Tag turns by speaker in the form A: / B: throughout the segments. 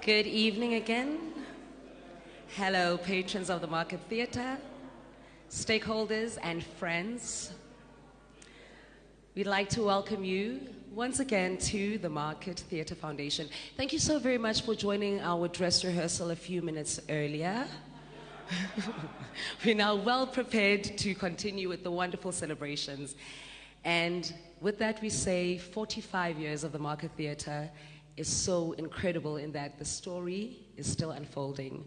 A: Good evening again. Hello, patrons of the Market Theatre, stakeholders and friends. We'd like to welcome you once again to the Market Theatre Foundation. Thank you so very much for joining our dress rehearsal a few minutes earlier. We're now well prepared to continue with the wonderful celebrations. And with that, we say 45 years of the Market Theatre is so incredible in that the story is still unfolding.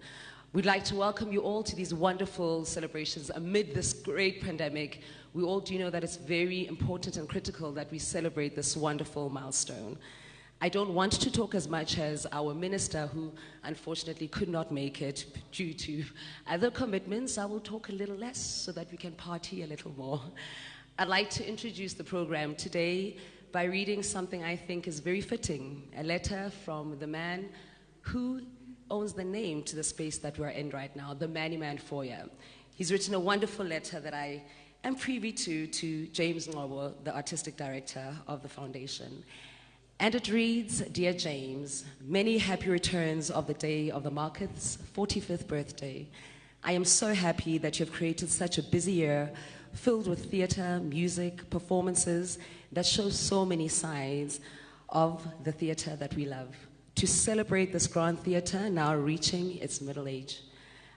A: We'd like to welcome you all to these wonderful celebrations amid this great pandemic. We all do know that it's very important and critical that we celebrate this wonderful milestone. I don't want to talk as much as our minister, who unfortunately could not make it due to other commitments. I will talk a little less so that we can party a little more. I'd like to introduce the program today by reading something I think is very fitting, a letter from the man who owns the name to the space that we're in right now, the Man Foyer. He's written a wonderful letter that I am privy to James Ngcobo, the artistic director of the foundation. And it reads, Dear James, many happy returns of the day of the market's 45th birthday. I am so happy that you have created such a busy year filled with theater, music, performances that show so many sides of the theater that we love. To celebrate this grand theater now reaching its middle age,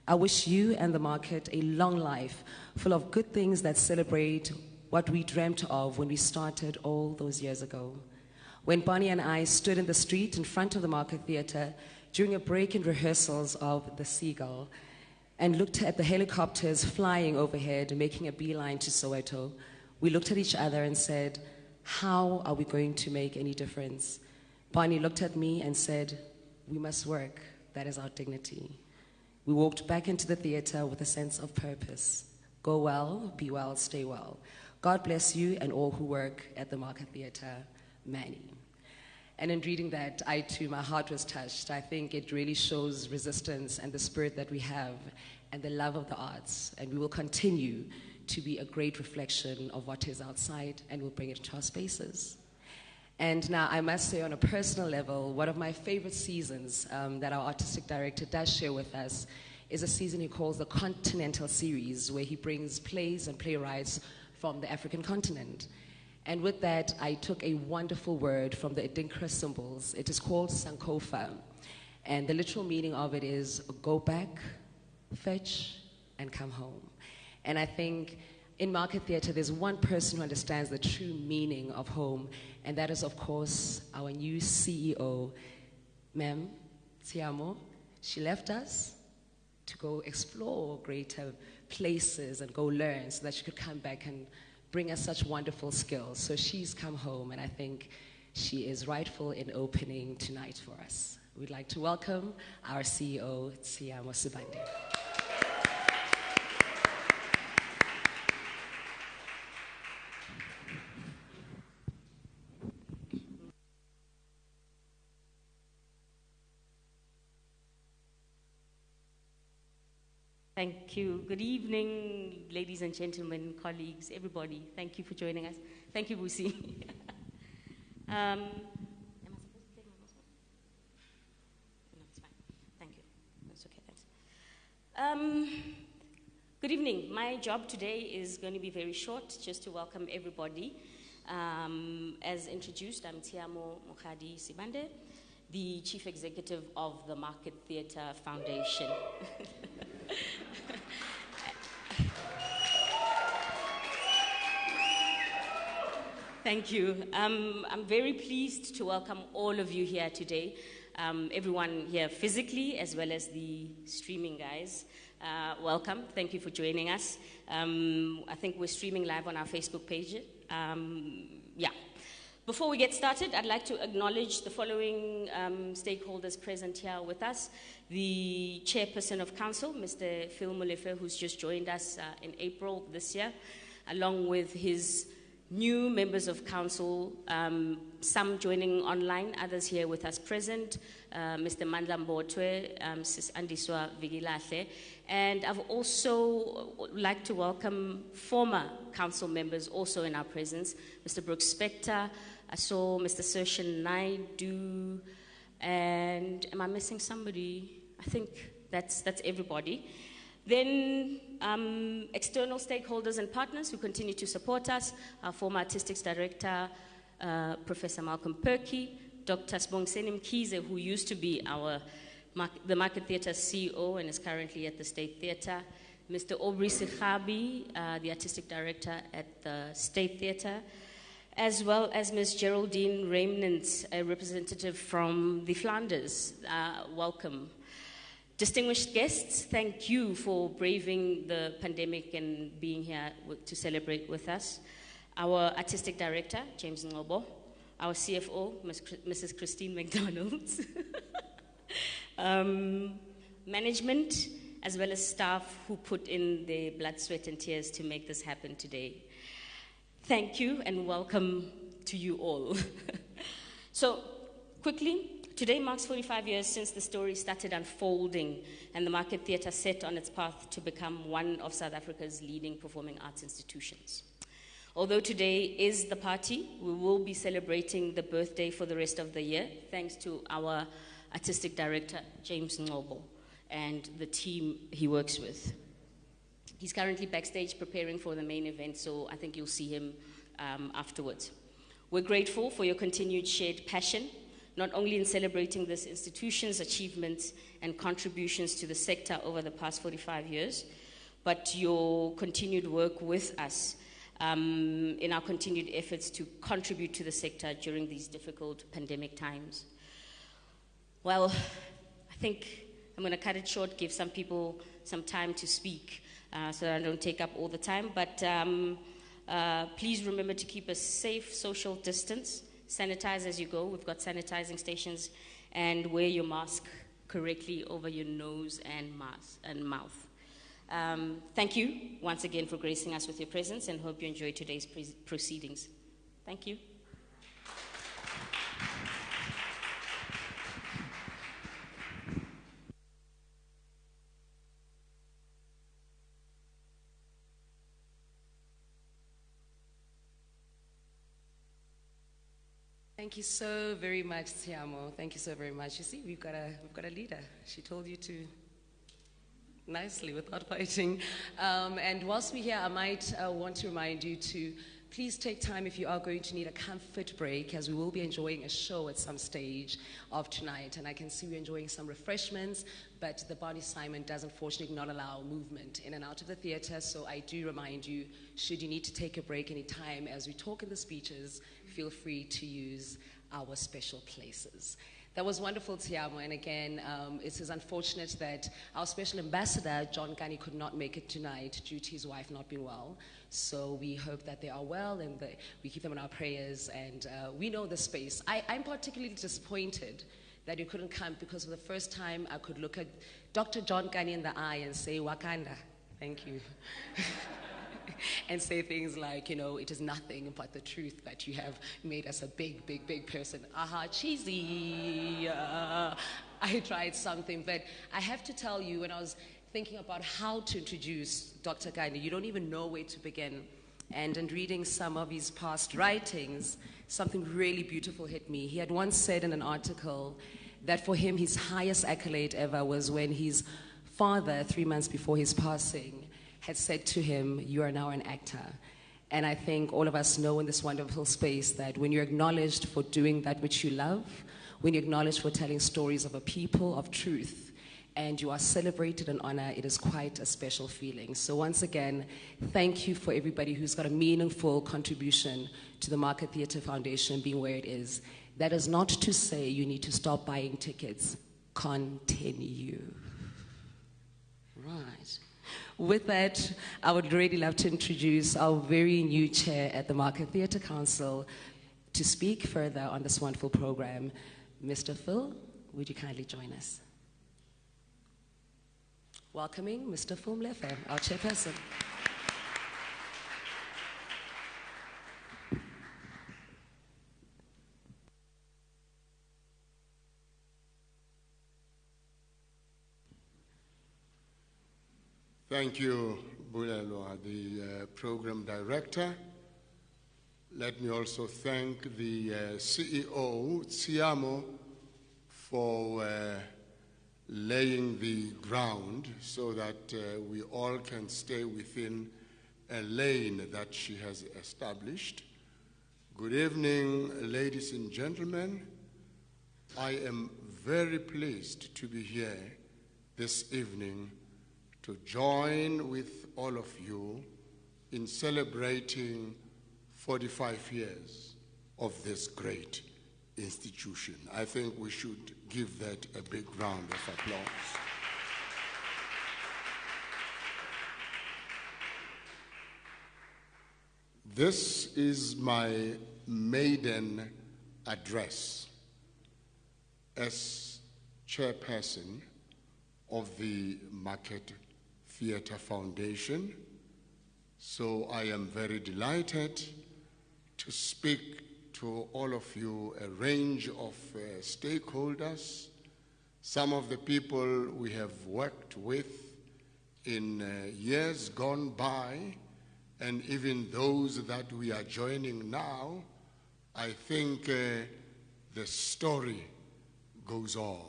A: I wish you and the market a long life full of good things that celebrate what we dreamt of when we started all those years ago. When Bonnie and I stood in the street in front of the Market Theatre during a break in rehearsals of The Seagull and looked at the helicopters flying overhead, making a beeline to Soweto, we looked at each other and said, how are we going to make any difference? Bonnie looked at me and said, we must work. That is our dignity. We walked back into the theatre with a sense of purpose. Go well, be well, stay well. God bless you and all who work at the Market Theatre. Manny. And in reading that, I too, my heart was touched. I think it really shows resistance and the spirit that we have and the love of the arts. And we will continue to be a great reflection of what is outside, and we'll bring it to our spaces. And now I must say, on a personal level, one of my favorite seasons that our artistic director does share with us is a season he calls the Continental Series, where he brings plays and playwrights from the African continent. And with that, I took a wonderful word from the Adinkra symbols. It is called Sankofa. And the literal meaning of it is go back, fetch, and come home. And I think in Market Theatre, there's one person who understands the true meaning of home, and that is, of course, our new CEO, Mem Tiamo. She left us to go explore greater places and go learn so that she could come back and bring us such wonderful skills. So she's come home, and I think she is rightful in opening tonight for us. We'd like to welcome our CEO, Tsiamo Sibande.
B: Thank you. Good evening, ladies and gentlemen, colleagues, everybody. Thank you for joining us. Thank you, Busi. Am I supposed to take my mask off? No, it's fine. Thank you. That's okay, thanks. Good evening. My job today is going to be very short, just to welcome everybody. As introduced, I'm Tsiamo Mokhadi Sibande, the Chief Executive of the Market Theatre Foundation. Thank you. I'm very pleased to welcome all of you here today, everyone here physically as well as the streaming guys. Welcome. Thank you for joining us. I think we're streaming live on our Facebook page. Before we get started, I'd like to acknowledge the following stakeholders present here with us. The Chairperson of Council, Mr. Phil Molefe, who's just joined us in April this year, along with his new members of Council, some joining online, others here with us present, Mr. Mandla Mbotwe, Sis Andiswa Vigilahle, and I've also like to welcome former Council members also in our presence, Mr. Brooks Spector, I saw Mr. Sershan Naidu, and am I missing somebody? I think that's everybody. Then external stakeholders and partners who continue to support us, our former Artistics Director, Professor Malcolm Perky, Dr. Sbongiseni Mkhize, who used to be the Market Theatre CEO and is currently at the State Theatre, Mr. Aubrey Sikhabi, the Artistic Director at the State Theatre, as well as Ms. Geraldine Remnant, a representative from the Flanders. Welcome. Distinguished guests, thank you for braving the pandemic and being here to celebrate with us. Our Artistic Director, James Ngcobo, our CFO, Mrs. Christine McDonald, management, as well as staff who put in their blood, sweat, and tears to make this happen today. Thank you and welcome to you all. So, quickly, today marks 45 years since the story started unfolding and the Market Theatre set on its path to become one of South Africa's leading performing arts institutions. Although today is the party, we will be celebrating the birthday for the rest of the year, thanks to our artistic director, James Ngcobo, and the team he works with. He's currently backstage preparing for the main event, so I think you'll see him afterwards. We're grateful for your continued shared passion, not only in celebrating this institution's achievements and contributions to the sector over the past 45 years, but your continued work with us in our continued efforts to contribute to the sector during these difficult pandemic times. Well, I think I'm going to cut it short, give some people some time to speak so that I don't take up all the time. But please remember to keep a safe social distance. Sanitize as you go. We've got sanitizing stations. And wear your mask correctly over your nose and mouth. Thank you once again for gracing us with your presence, and hope you enjoy today's proceedings. Thank you.
A: Thank you so very much, Tiamo. Thank you so very much. You see, we've got a leader. She told you to nicely without fighting. And whilst we're here, I might want to remind you to please take time if you are going to need a comfort break, as we will be enjoying a show at some stage of tonight. And I can see we're enjoying some refreshments, but the Barney Simon does unfortunately not allow movement in and out of the theater. So I do remind you, should you need to take a break anytime as we talk in the speeches, feel free to use our special places. That was wonderful, Tiamo, and again, it is unfortunate that our special ambassador, John Gani, could not make it tonight due to his wife not being well. So we hope that they are well and that we keep them in our prayers, and we know the space. I'm particularly disappointed that you couldn't come, because for the first time I could look at Dr. John Gani in the eye and say, Wakanda, thank you. And say things like, you know, it is nothing but the truth that you have made us a big, big, big person. Aha, cheesy. I tried something, but I have to tell you, when I was thinking about how to introduce Dr. Gani, you don't even know where to begin. And in reading some of his past writings, something really beautiful hit me. He had once said in an article that for him, his highest accolade ever was when his father, 3 months before his passing, had said to him, "You are now an actor." And I think all of us know in this wonderful space that when you're acknowledged for doing that which you love, when you're acknowledged for telling stories of a people, of truth, and you are celebrated and honored, it is quite a special feeling. So once again, thank you for everybody who's got a meaningful contribution to the Market Theatre Foundation being where it is. That is not to say you need to stop buying tickets. Continue. Right. With that, I would really love to introduce our very new chair at the Market Theatre Council to speak further on this wonderful program. Mr. Phil, would you kindly join us? Welcoming Mr. Phil Mlefe, our chairperson.
C: Thank you, Bulelwa, the program director. Let me also thank the CEO, Tiamo, for laying the ground so that we all can stay within a lane that she has established. Good evening, ladies and gentlemen. I am very pleased to be here this evening to join with all of you in celebrating 45 years of this great institution. I think we should give that a big round of applause. This is my maiden address as chairperson of the Market Theatre Foundation. So I am very delighted to speak to all of you, a range of stakeholders, some of the people we have worked with in years gone by, and even those that we are joining now, I think the story goes on.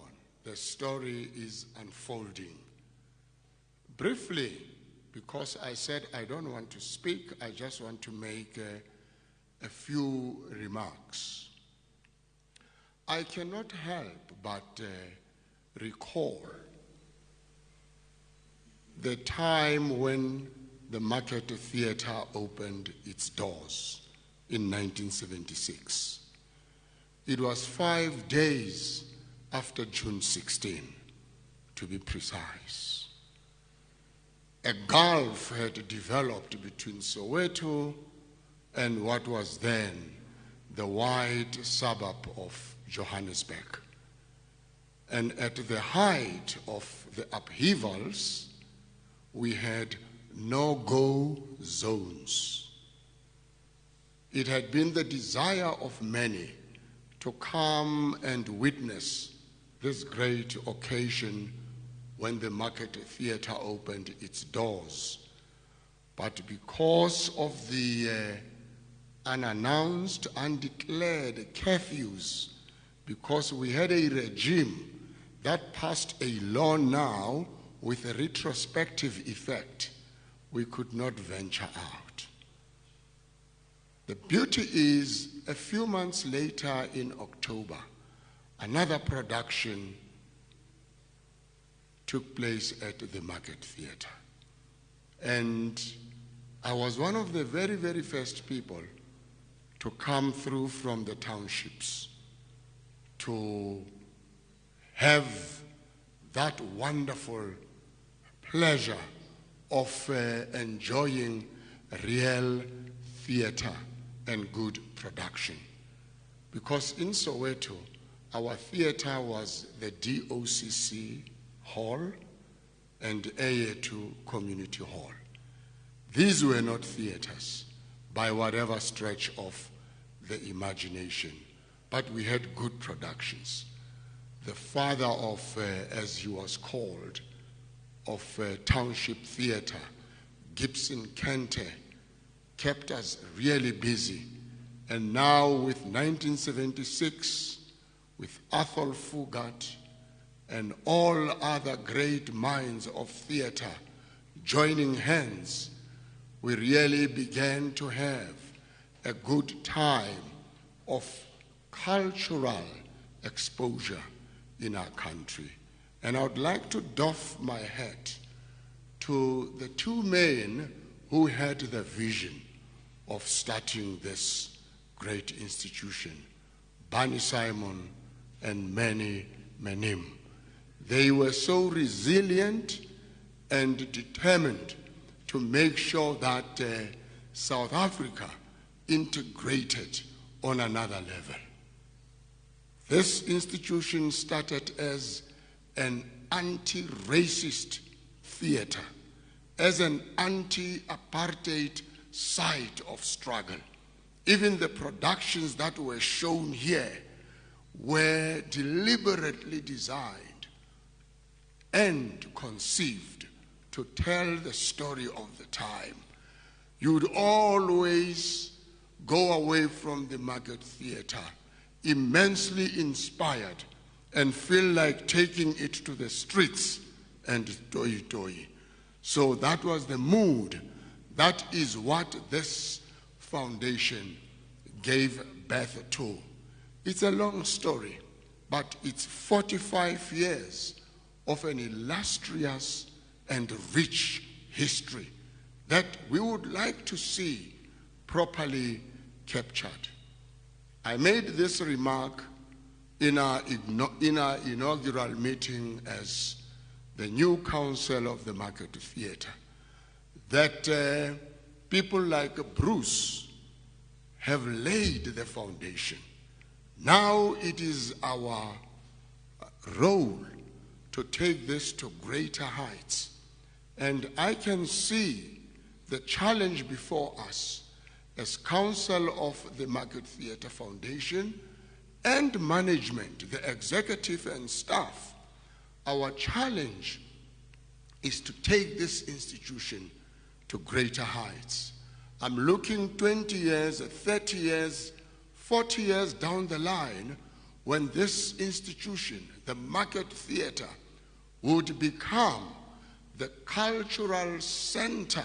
C: The story is unfolding. Briefly, because I said I don't want to speak, I just want to make a few remarks. I cannot help but recall the time when the Market Theatre opened its doors in 1976. It was 5 days after June 16, to be precise. A gulf had developed between Soweto and what was then the wide suburb of Johannesburg. And at the height of the upheavals, we had no-go zones. It had been the desire of many to come and witness this great occasion when the Market Theatre opened its doors. But because of the unannounced, undeclared curfews, because we had a regime that passed a law now with a retrospective effect, we could not venture out. The beauty is, a few months later in October, another production took place at the Market Theatre. And I was one of the very, very first people to come through from the townships to have that wonderful pleasure of enjoying real theatre and good production. Because in Soweto, our theatre was the DOCC Hall and AA2 Community Hall. These were not theatres by whatever stretch of the imagination, but we had good productions. The father of, as he was called, of Township Theatre, Gibson Kente, kept us really busy. And now with 1976, with Athol Fugard and all other great minds of theatre joining hands, we really began to have a good time of cultural exposure in our country. And I would like to doff my hat to the two men who had the vision of starting this great institution, Barney Simon and Manny Menim. They were so resilient and determined to make sure that South Africa integrated on another level. This institution started as an anti-racist theatre, as an anti-apartheid site of struggle. Even the productions that were shown here were deliberately designed and conceived to tell the story of the time. You would always go away from the Market Theatre immensely inspired and feel like taking it to the streets and toi. So that was the mood. That is what this foundation gave birth to. It's a long story, but it's 45 years of an illustrious and rich history that we would like to see properly captured. I made this remark in our inaugural meeting as the new council of the Market Theatre, that people like Bruce have laid the foundation. Now it is our role to take this to greater heights. And I can see the challenge before us as council of the Market Theatre Foundation and management, the executive and staff. Our challenge is to take this institution to greater heights. I'm looking 20 years, 30 years, 40 years down the line when this institution, the Market Theatre, would become the cultural center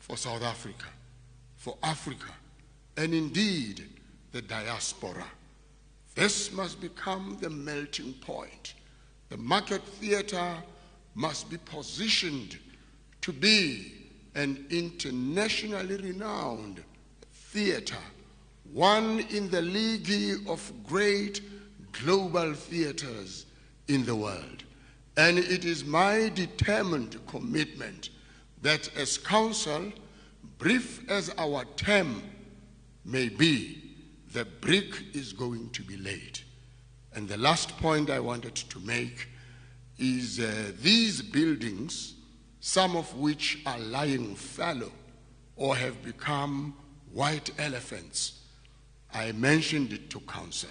C: for South Africa, for Africa, and indeed the diaspora. This must become the melting point. The Market Theatre must be positioned to be an internationally renowned theatre, one in the league of great global theatres in the world. And it is my determined commitment that as council, brief as our term may be, the brick is going to be laid. And the last point I wanted to make is these buildings, some of which are lying fallow or have become white elephants. I mentioned it to council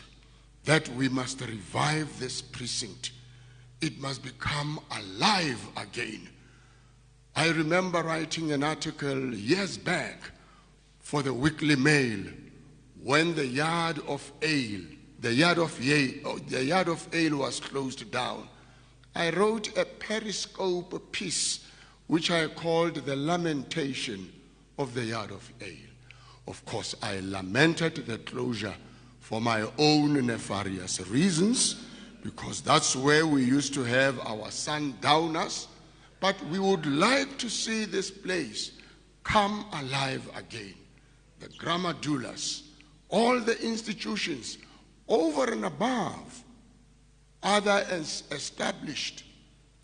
C: that we must revive this precinct. It must become alive again. I remember writing an article years back for the Weekly Mail when the Yard of Ale was closed down. I wrote a periscope piece which I called The Lamentation of the Yard of Ale. Of course, I lamented the closure for my own nefarious reasons, because that's where we used to have our sundowners. But we would like to see this place come alive again. The grammar doulas, all the institutions over and above other established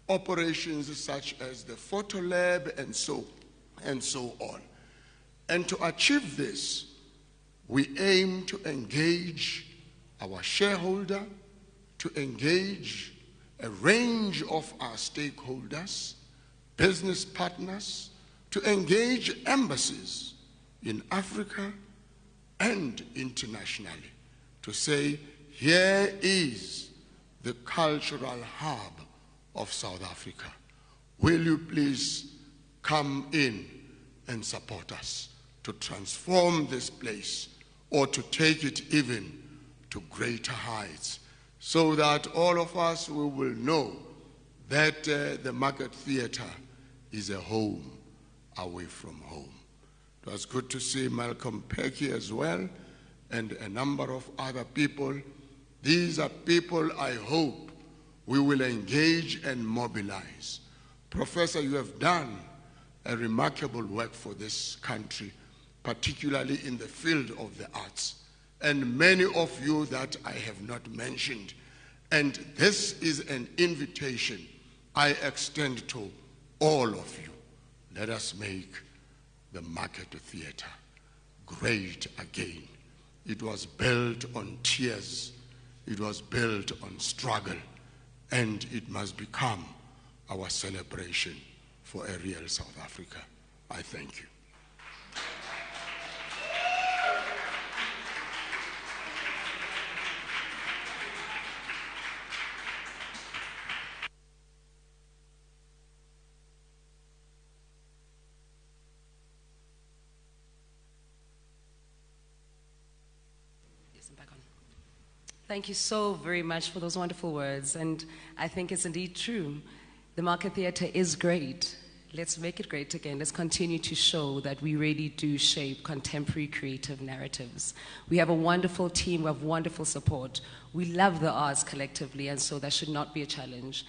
C: operations such as the photo lab and so on. And to achieve this, we aim to engage our shareholder, to engage a range of our stakeholders, business partners, to engage embassies in Africa and internationally, to say, here is the cultural hub of South Africa. Will you please come in and support us to transform this place or to take it even to greater heights, so that all of us will know that the Market Theatre is a home away from home. It was good to see Malcolm Pecky as well, and a number of other people. These are people I hope we will engage and mobilize. Professor, you have done a remarkable work for this country, particularly in the field of the arts, and many of you that I have not mentioned. And this is an invitation I extend to all of you. Let us make the Market Theatre great again. It was built on tears, it was built on struggle, and it must become our celebration for a real South Africa. I thank you.
A: Thank you so very much for those wonderful words, and I think it's indeed true. The Market Theatre is great. Let's make it great again. Let's continue to show that we really do shape contemporary creative narratives. We have a wonderful team, we have wonderful support. We love the arts collectively, and so that should not be a challenge.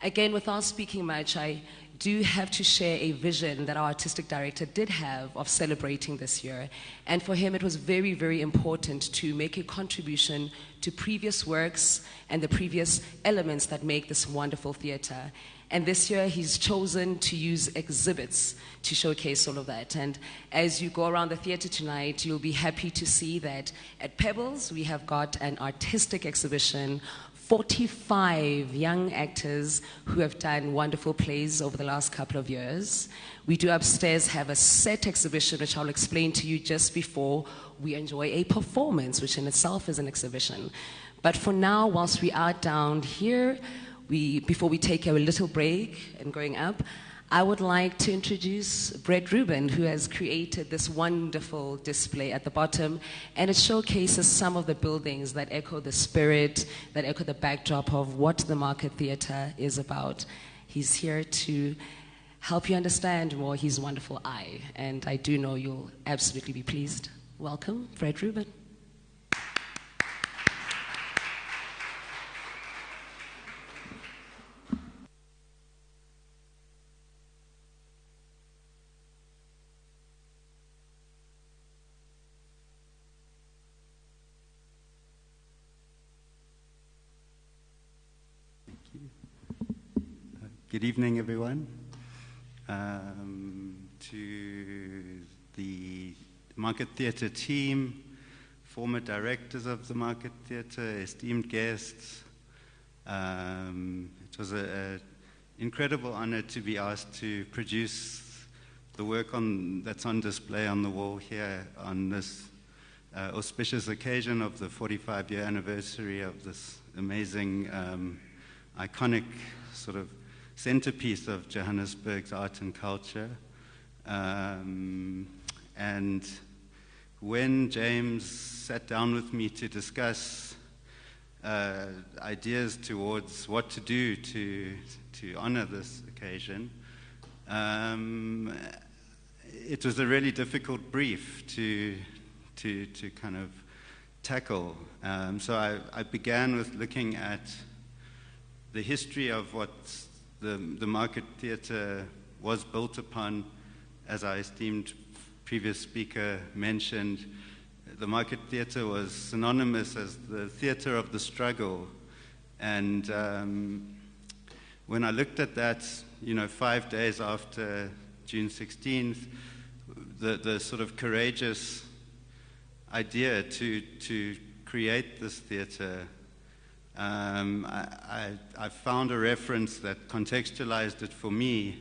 A: Again, without speaking much, I do have to share a vision that our artistic director did have of celebrating this year. And for him, it was very, very important to make a contribution to previous works and the previous elements that make this wonderful theater. And this year, he's chosen to use exhibits to showcase all of that. And as you go around the theater tonight, you'll be happy to see that at Pebbles, we have got an artistic exhibition, 45 young actors who have done wonderful plays over the last couple of years. We do upstairs have a set exhibition, which I'll explain to you just before we enjoy a performance, which in itself is an exhibition. But for now, whilst we are down here, before we take a little break and going up, I would like to introduce Brett Rubin, who has created this wonderful display at the bottom, and it showcases some of the buildings that echo the spirit, that echo the backdrop of what the Market Theatre is about. He's here to help you understand more his wonderful eye, and I do know you'll absolutely be pleased. Welcome, Brett Rubin.
D: Good evening, everyone. To the Market Theatre team, former directors of the Market Theatre, esteemed guests. It was an incredible honor to be asked to produce the work that's on display on the wall here on this auspicious occasion of the 45-year anniversary of this amazing, iconic sort of centerpiece of Johannesburg's art and culture. And when James sat down with me to discuss ideas towards what to do to honor this occasion, it was a really difficult brief to kind of tackle. So I began with looking at the history of what the Market Theatre was built upon. As our esteemed previous speaker mentioned, the Market Theatre was synonymous as the theatre of the struggle. And when I looked at that, 5 days after June 16th, the sort of courageous idea to create this theatre, I found a reference that contextualized it for me,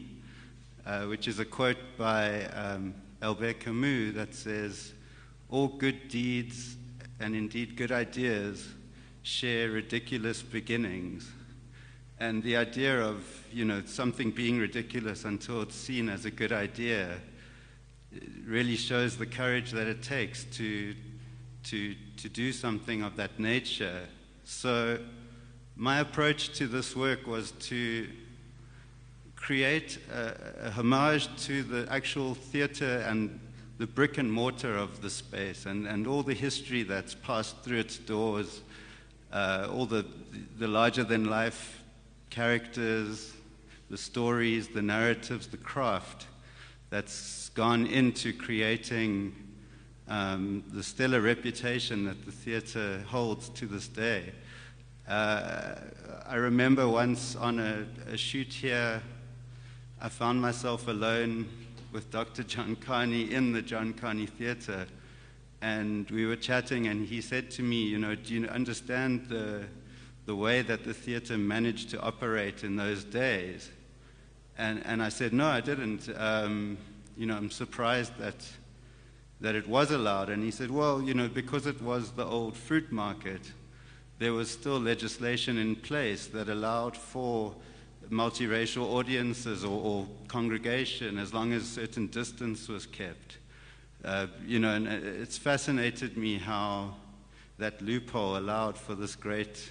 D: which is a quote by Albert Camus that says, "All good deeds and indeed good ideas share ridiculous beginnings." And the idea of something being ridiculous until it's seen as a good idea really shows the courage that it takes to do something of that nature. So my approach to this work was to create a homage to the actual theatre and the brick and mortar of the space and all the history that's passed through its doors, all the larger-than-life characters, the stories, the narratives, the craft that's gone into creating the stellar reputation that the theatre holds to this day. I remember once on a shoot here, I found myself alone with Dr. John Carney in the John Carney Theatre, and we were chatting, and he said to me, do you understand the way that the theatre managed to operate in those days? And I said, no, I didn't. I'm surprised that it was allowed. And he said, well, because it was the old fruit market, there was still legislation in place that allowed for multiracial audiences or congregation as long as certain distance was kept. And it's fascinated me how that loophole allowed for this great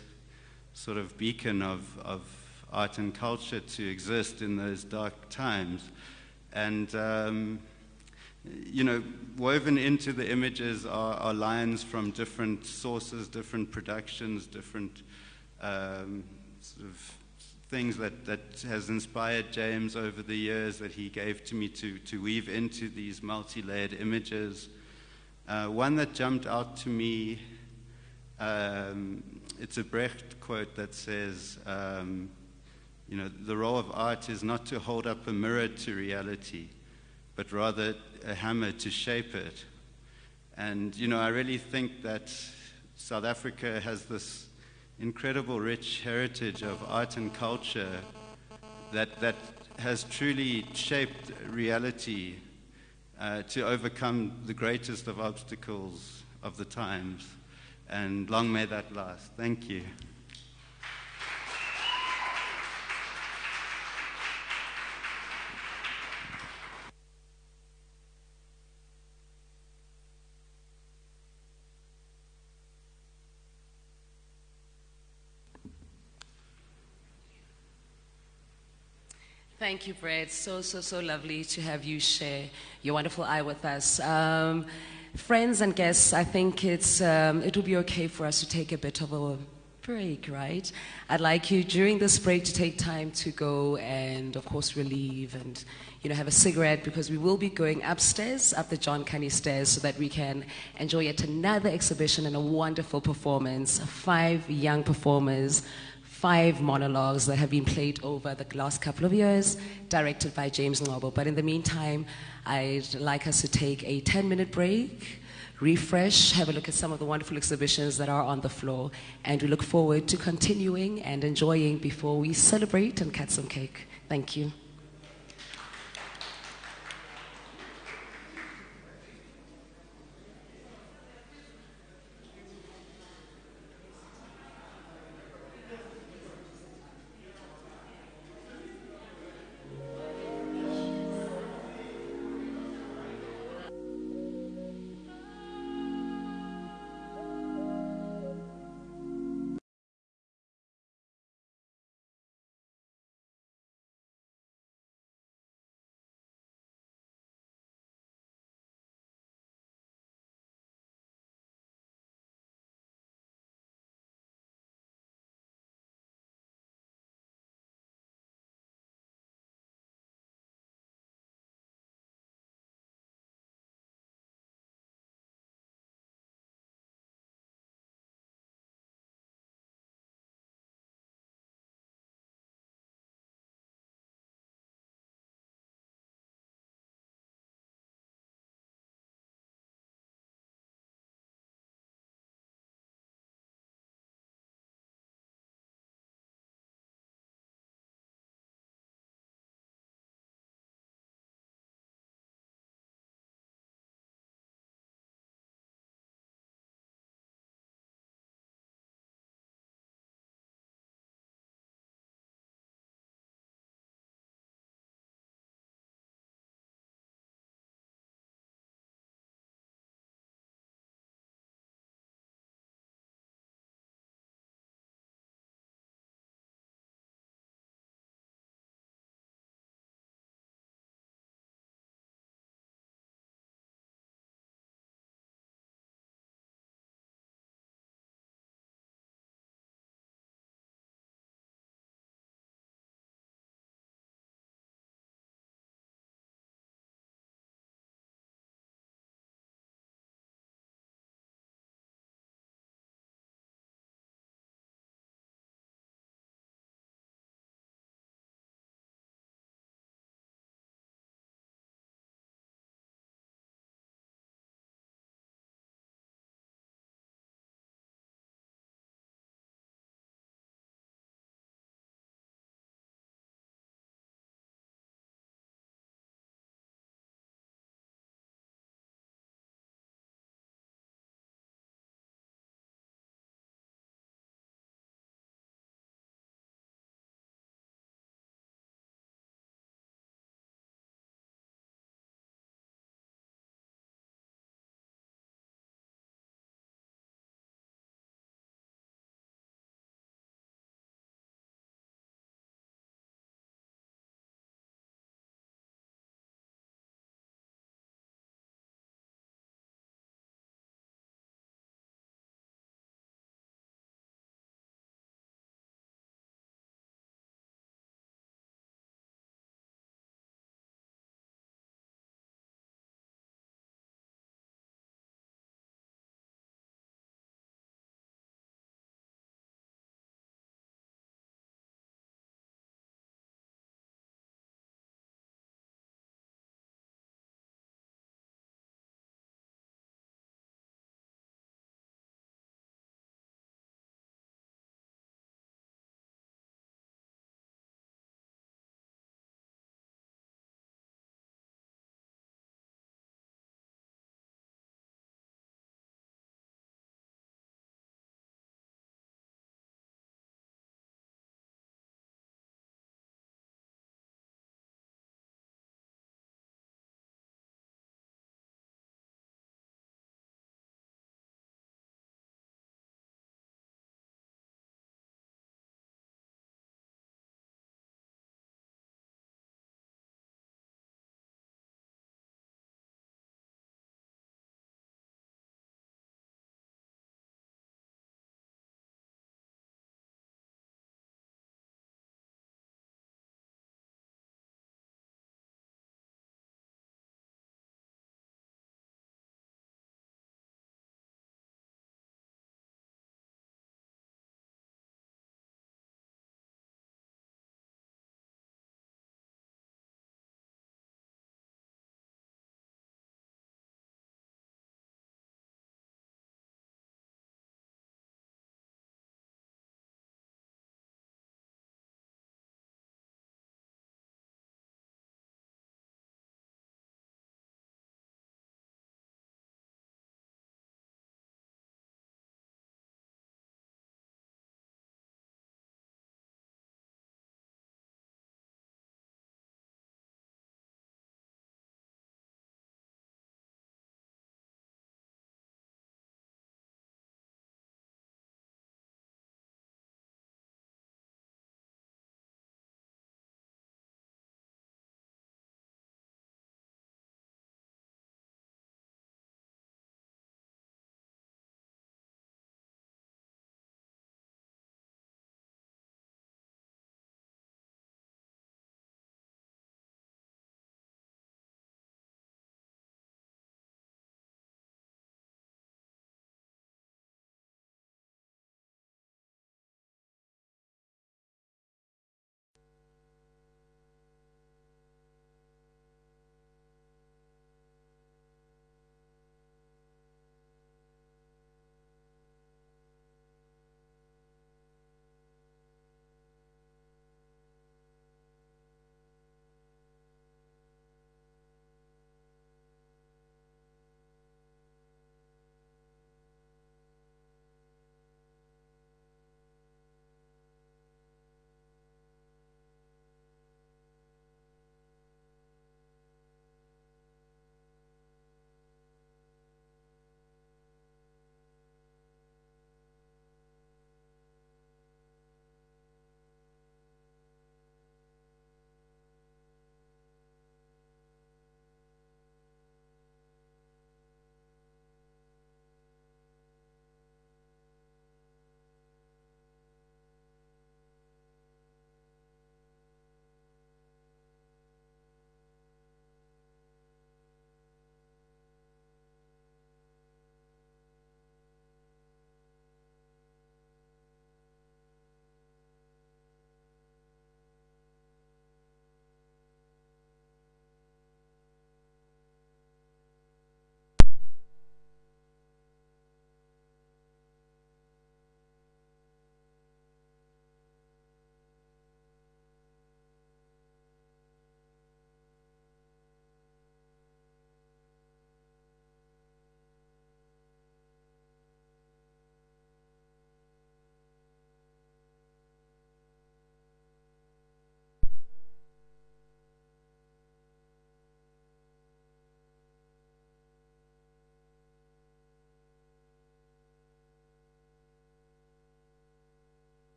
D: sort of beacon of art and culture to exist in those dark times. And woven into the images are lines from different sources, different productions, different sort of things that has inspired James over the years that he gave to me to weave into these multi-layered images. One that jumped out to me, it's a Brecht quote that says, the role of art is not to hold up a mirror to reality, but rather a hammer to shape it. And, I really think that South Africa has this incredible rich heritage of art and culture that has truly shaped reality to overcome the greatest of obstacles of the times. And long may that last. Thank you.
A: Thank you, Brett. So lovely to have you share your wonderful eye with us. Friends and guests, I think it would be okay for us to take a bit of a break, right? I'd like you during this break to take time to go and, of course, relieve and, have a cigarette, because we will be going upstairs, up the John Canny stairs, so that we can enjoy yet another exhibition and a wonderful performance. 5 young performers, 5 monologues that have been played over the last couple of years, directed by James Ngcobo. But in the meantime, I'd like us to take a 10-minute break, refresh, have a look at some of the wonderful exhibitions that are on the floor, and we look forward to continuing and enjoying before we celebrate and cut some cake. Thank you.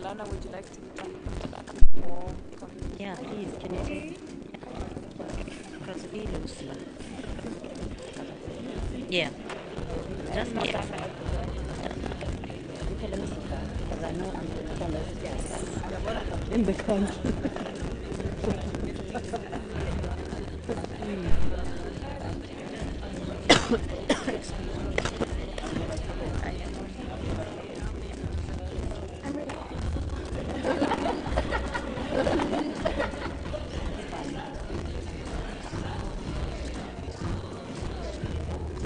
E: Lana, would you like to come back? Or
F: Yeah, please, can you take Crosby Lucy? Yeah, just
E: not
F: yeah.
E: that side.
F: Okay, let me sit down because I know I'm the tallest in the country.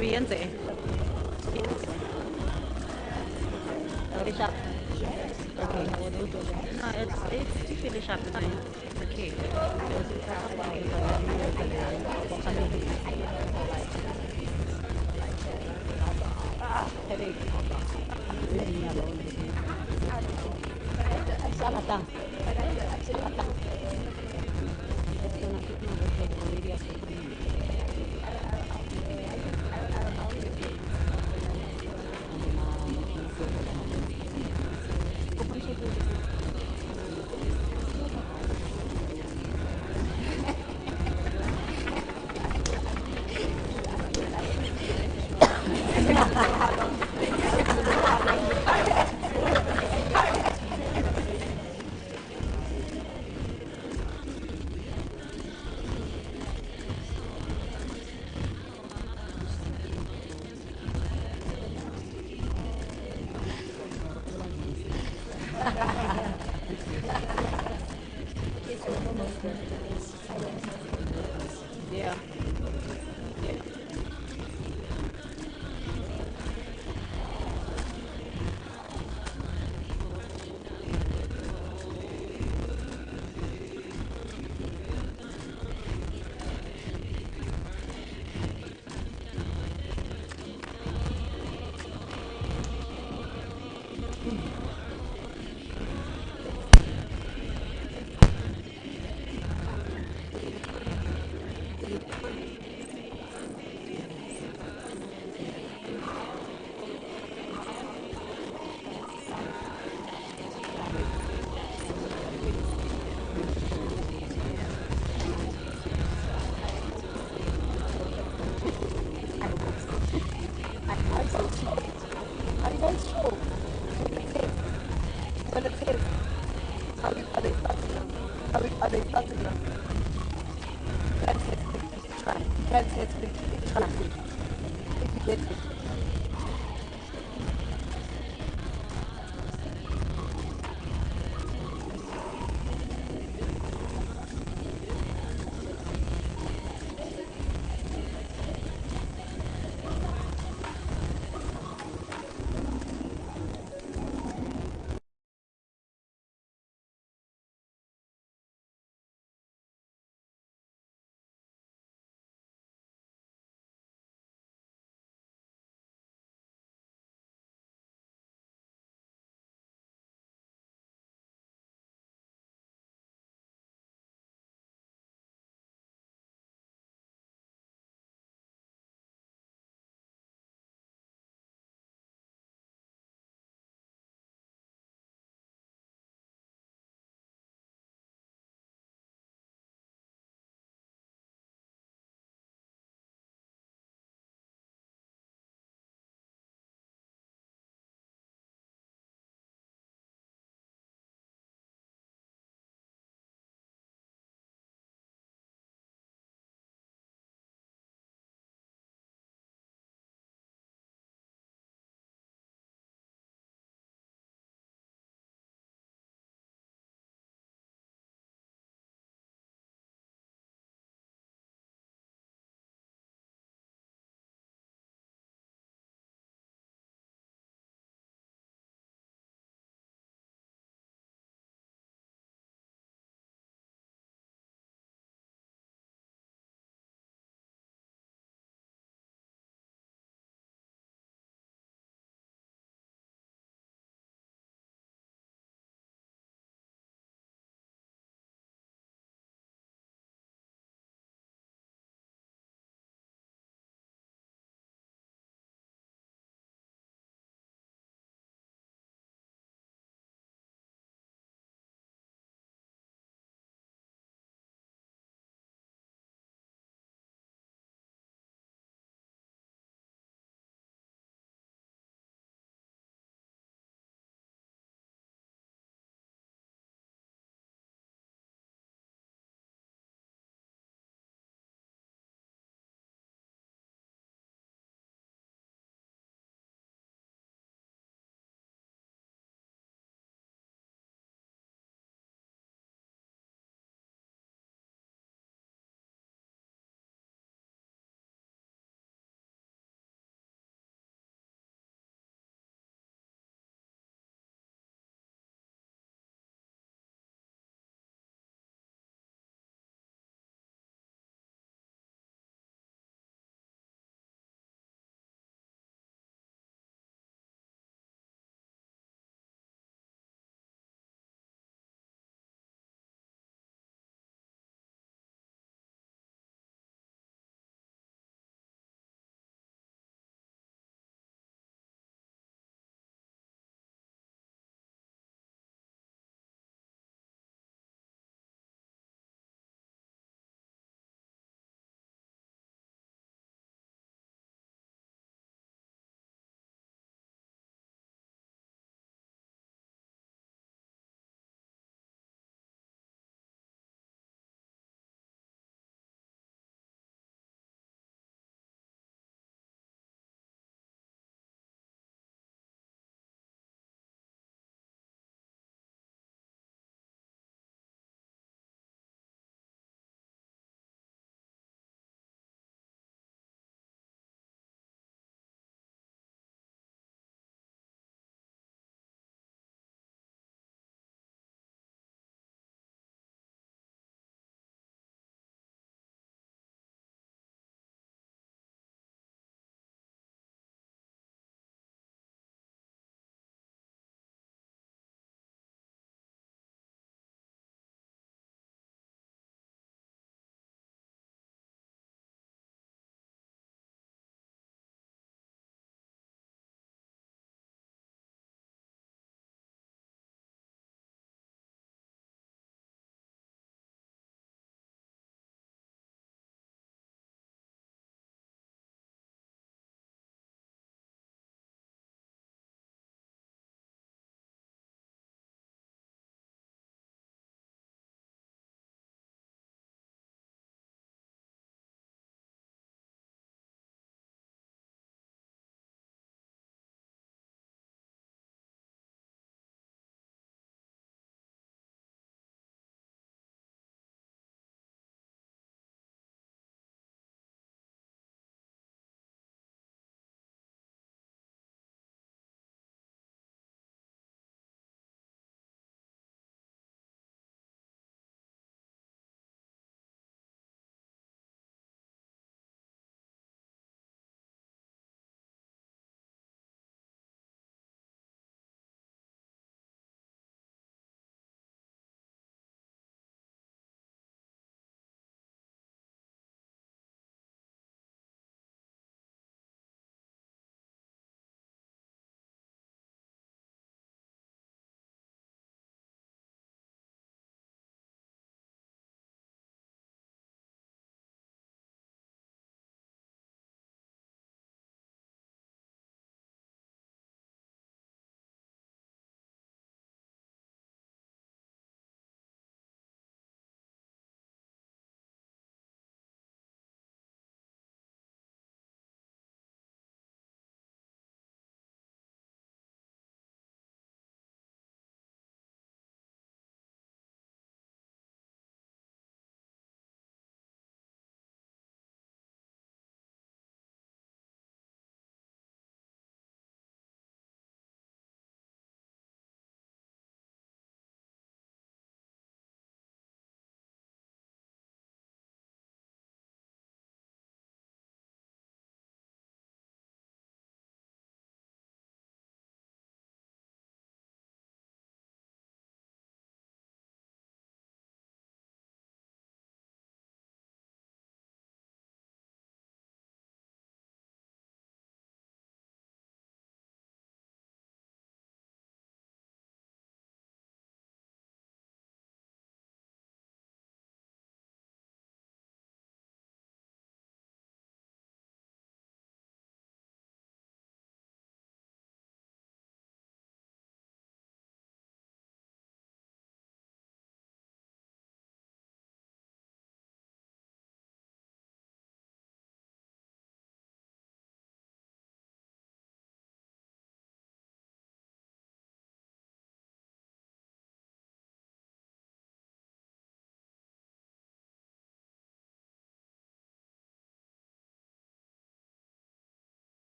F: Riente. Finish up. Okay. No, it's to finish up. Fine. It's okay. Headache. Salata.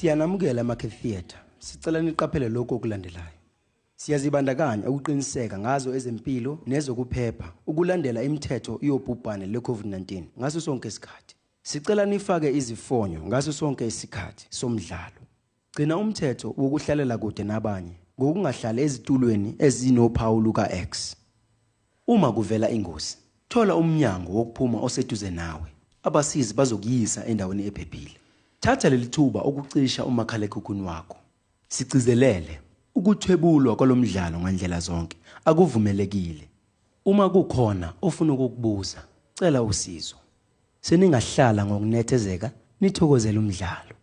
G: Siyanamukela Market Theatre. Sicela niqaphele lokho okulandelayo. Siyazibandakanya ukuqiniseka ngazo ezempilo nezokuphepha ukulandela imithetho yobhubhane le-COVID-19 ngaso sonke isikhathi. Sicela nifake izifonyo ngaso sonke isikhathi somdlalo. Gcina umthetho wokuhlalela kude nabanye ngokungahlali ezitulweni ezinophawu luka-X. Uma kuvela ingozi, thola umnyango wokuphuma oseduze nawe. Abasizi bazokuyisa endaweni ephephile. Thatha leli thuba ukucisha umakhalekhukhwini wakho. Sigcizelele ukuthwebulwa kwalomdlalo ngandlela zonke akuvumelekile. Uma kukhona ofuna ukukubuza, cela usizo. Seningahlala ngokunethezeka nithokozele umdlalo.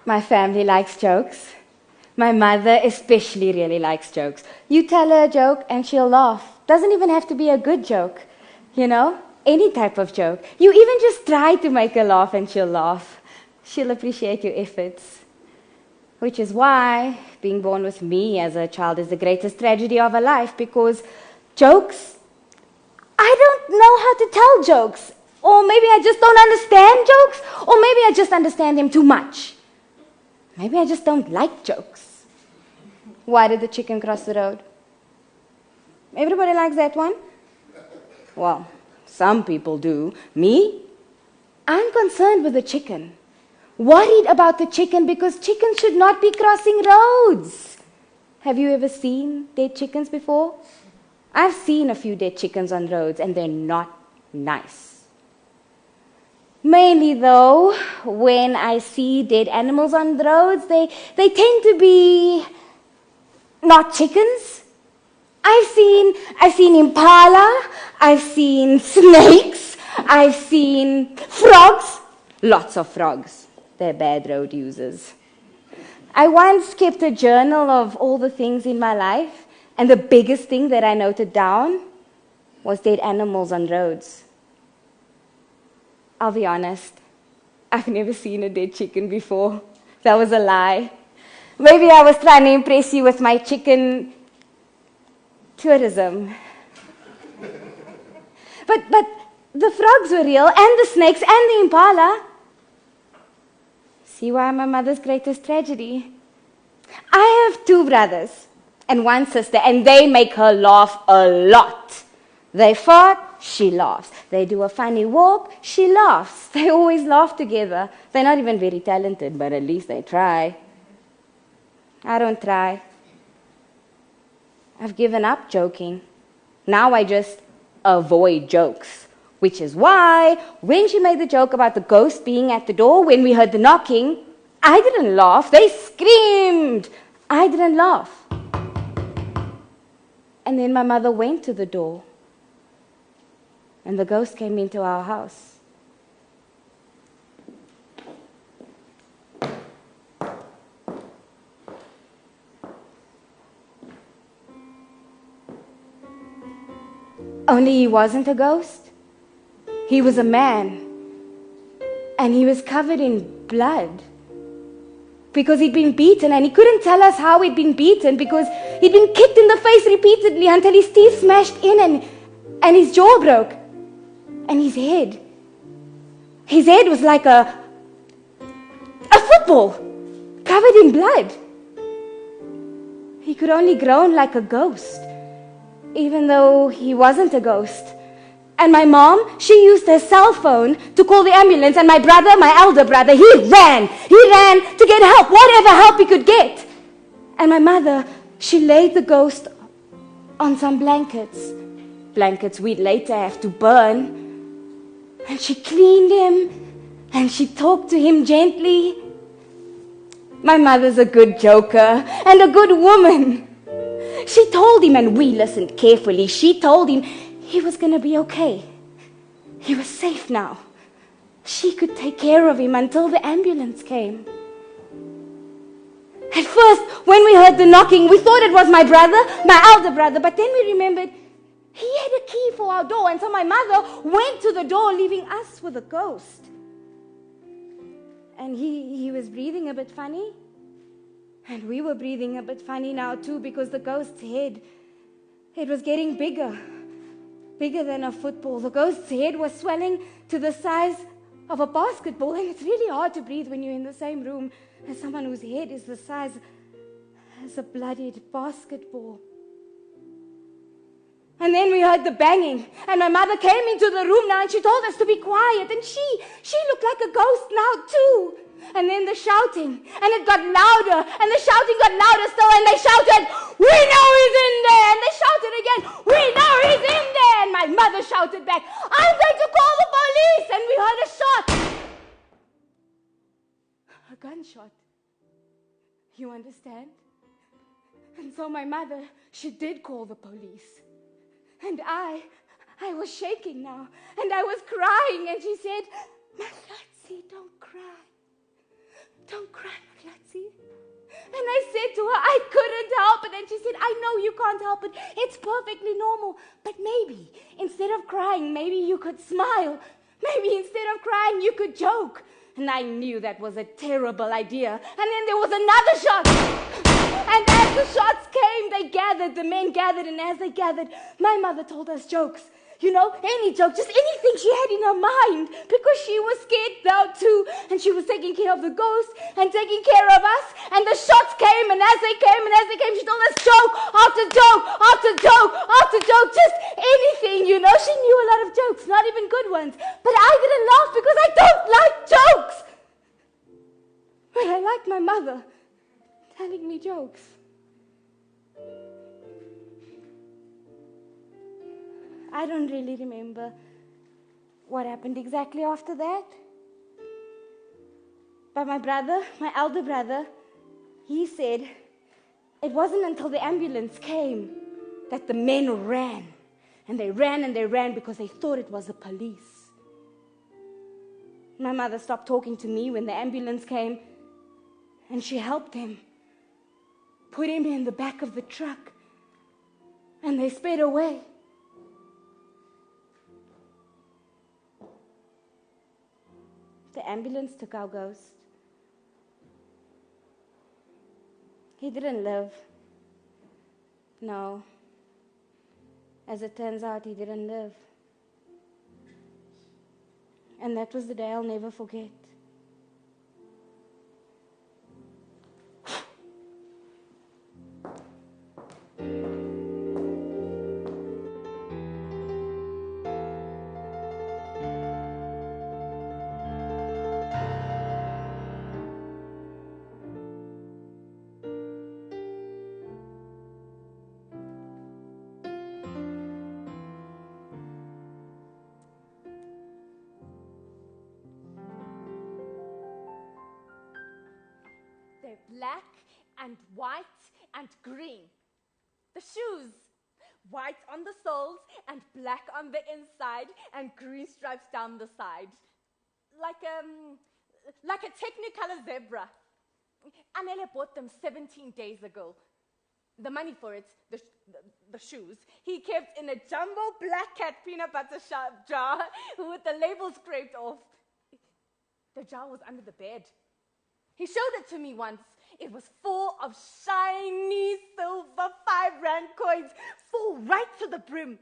H: My family likes jokes. My mother especially really likes jokes. You tell her a joke and she'll laugh. Doesn't even have to be a good joke, you know? Any type of joke. You even just try to make her laugh and she'll laugh. She'll appreciate your efforts. Which is why being born with me as a child is the greatest tragedy of her life, because jokes, I don't know how to tell jokes. Or maybe I just don't understand jokes, or maybe I just understand them too much. Maybe I just don't like jokes. Why did the chicken cross the road? Everybody likes that one? Well, some people do. Me? I'm concerned with the chicken. Worried about the chicken because chickens should not be crossing roads. Have you ever seen dead chickens before? I've seen a few dead chickens on roads and they're not nice. Mainly though, when I see dead animals on the roads, they tend to be not chickens. I've seen impala, I've seen snakes, I've seen frogs, lots of frogs. They're bad road users. I once kept a journal of all the things in my life, and the biggest thing that I noted down was dead animals on roads. I'll be honest, I've never seen a dead chicken before. That was a lie. Maybe I was trying to impress you with my chicken tourism. But the frogs were real, and the snakes, and the impala. See why my mother's greatest tragedy? I have 2 brothers and 1 sister, and they make her laugh a lot. They fart, she laughs. They do a funny walk, she laughs. They always laugh together. They're not even very talented, but at least they try. I don't try. I've given up joking. Now I just avoid jokes. Which is why, when she made the joke about the ghost being at the door, when we heard the knocking, I didn't laugh. They screamed. I didn't laugh. And then my mother went to the door, and the ghost came into our house. Only he wasn't a ghost. He was a man, and he was covered in blood because he'd been beaten, and he couldn't tell us how he'd been beaten because he'd been kicked in the face repeatedly until his teeth smashed in and his jaw broke. And his head was like a football covered in blood. He could only groan like a ghost, even though he wasn't a ghost. And my mom, she used her cell phone to call the ambulance, and my brother, my elder brother, he ran to get help, whatever help he could get. And my mother, she laid the ghost on some blankets we'd later have to burn. And she cleaned him, and she talked to him gently. My mother's a good joker and a good woman. She told him, and we listened carefully, she told him he was going to be okay. He was safe now. She could take care of him until the ambulance came. At first, when we heard the knocking, we thought it was my brother, my elder brother, but then we remembered he had a key for our door, and so my mother went to the door, leaving us with a ghost. And he was breathing a bit funny, and we were breathing a bit funny now too, because the ghost's head, it was getting bigger than a football. The ghost's head was swelling to the size of a basketball, and it's really hard to breathe when you're in the same room as someone whose head is the size as a bloodied basketball. And then we heard the banging, and my mother came into the room now, and she told us to be quiet, and she looked like a ghost now too. And then the shouting, and it got louder, and the shouting got louder still, and they shouted, "We know he's in there!" And they shouted again, "We know he's in there!" And my mother shouted back, "I'm going to call the police!" And we heard a shot. A gunshot. You understand? And so my mother, she did call the police. And I was shaking now, and I was crying, and she said, "Malatsi, don't cry. Don't cry, Malatsi." And I said to her, I couldn't help it. And she said, "I know you can't help it. It's perfectly normal. But maybe, instead of crying, maybe you could smile. Maybe instead of crying, you could joke." And I knew that was a terrible idea. And then there was another shot. And as the shots came, the men gathered, and as they gathered, my mother told us jokes. You know, any joke, just anything she had in her mind, because she was scared now too, and she was taking care of the ghost and taking care of us, and the shots came, and as they came, she told us joke after joke after joke after joke, just anything, you know. She knew a lot of jokes, not even good ones, but I didn't laugh because I don't like jokes. But I like my mother telling me jokes. I don't really remember what happened exactly after that. But my brother, my elder brother, he said it wasn't until the ambulance came that the men ran. And they ran because they thought it was the police. My mother stopped talking to me when the ambulance came, and she helped him, put him in the back of the truck, and they sped away. The ambulance took our ghost. He didn't live. No. As it turns out, he didn't live. And that was the day I'll never forget.
I: black and white and green. The shoes, white on the soles and black on the inside and green stripes down the side. Like a Technicolor zebra. Anele bought them 17 days ago. The money for it, the shoes, he kept in a jumbo black cat peanut butter jar with the label scraped off. The jar was under the bed. He showed it to me once. It was full of shiny silver 5-rand coins, full right to the brim.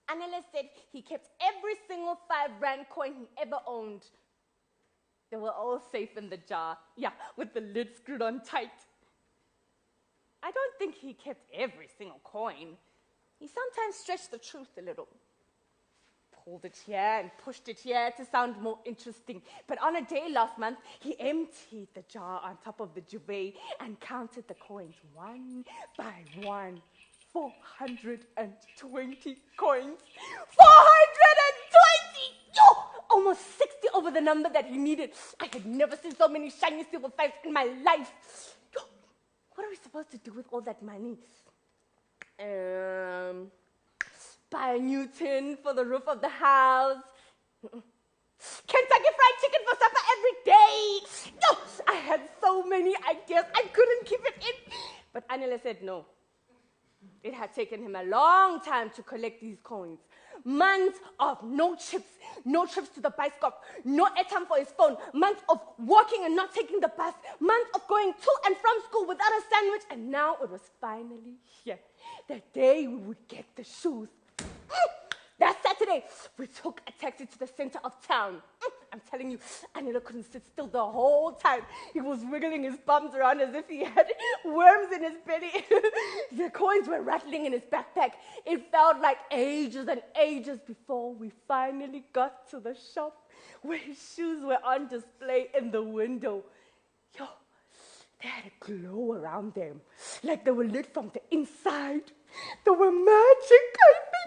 I: Anele said he kept every single 5-rand coin he ever owned. They were all safe in the jar, with the lid screwed on tight. I don't think he kept every single coin. He sometimes stretched the truth a little. Pulled it here and pushed it here to sound more interesting. But on a day last month, he emptied the jar on top of the duvet and counted the coins one by one. 420 coins. 420! Yo! Almost 60 over the number that he needed. I had never seen so many shiny silver fives in my life. Yo! What are we supposed to do with all that money? Buy a new tin for the roof of the house. Kentucky Fried Chicken for supper every day. No, I had so many ideas. I couldn't keep it in. But Anele said no. It had taken him a long time to collect these coins. Months of no trips to the bicycle, no airtime for his phone, months of walking and not taking the bus, months of going to and from school without a sandwich, and now it was finally here. The day we would get the shoes. That Saturday, we took a taxi to the center of town. I'm telling you, Anele couldn't sit still the whole time. He was wiggling his bums around as if he had worms in his belly. The coins were rattling in his backpack. It felt like ages and ages before we finally got to the shop where his shoes were on display in the window. Yo, they had a glow around them, like they were lit from the inside. They were magic, I think.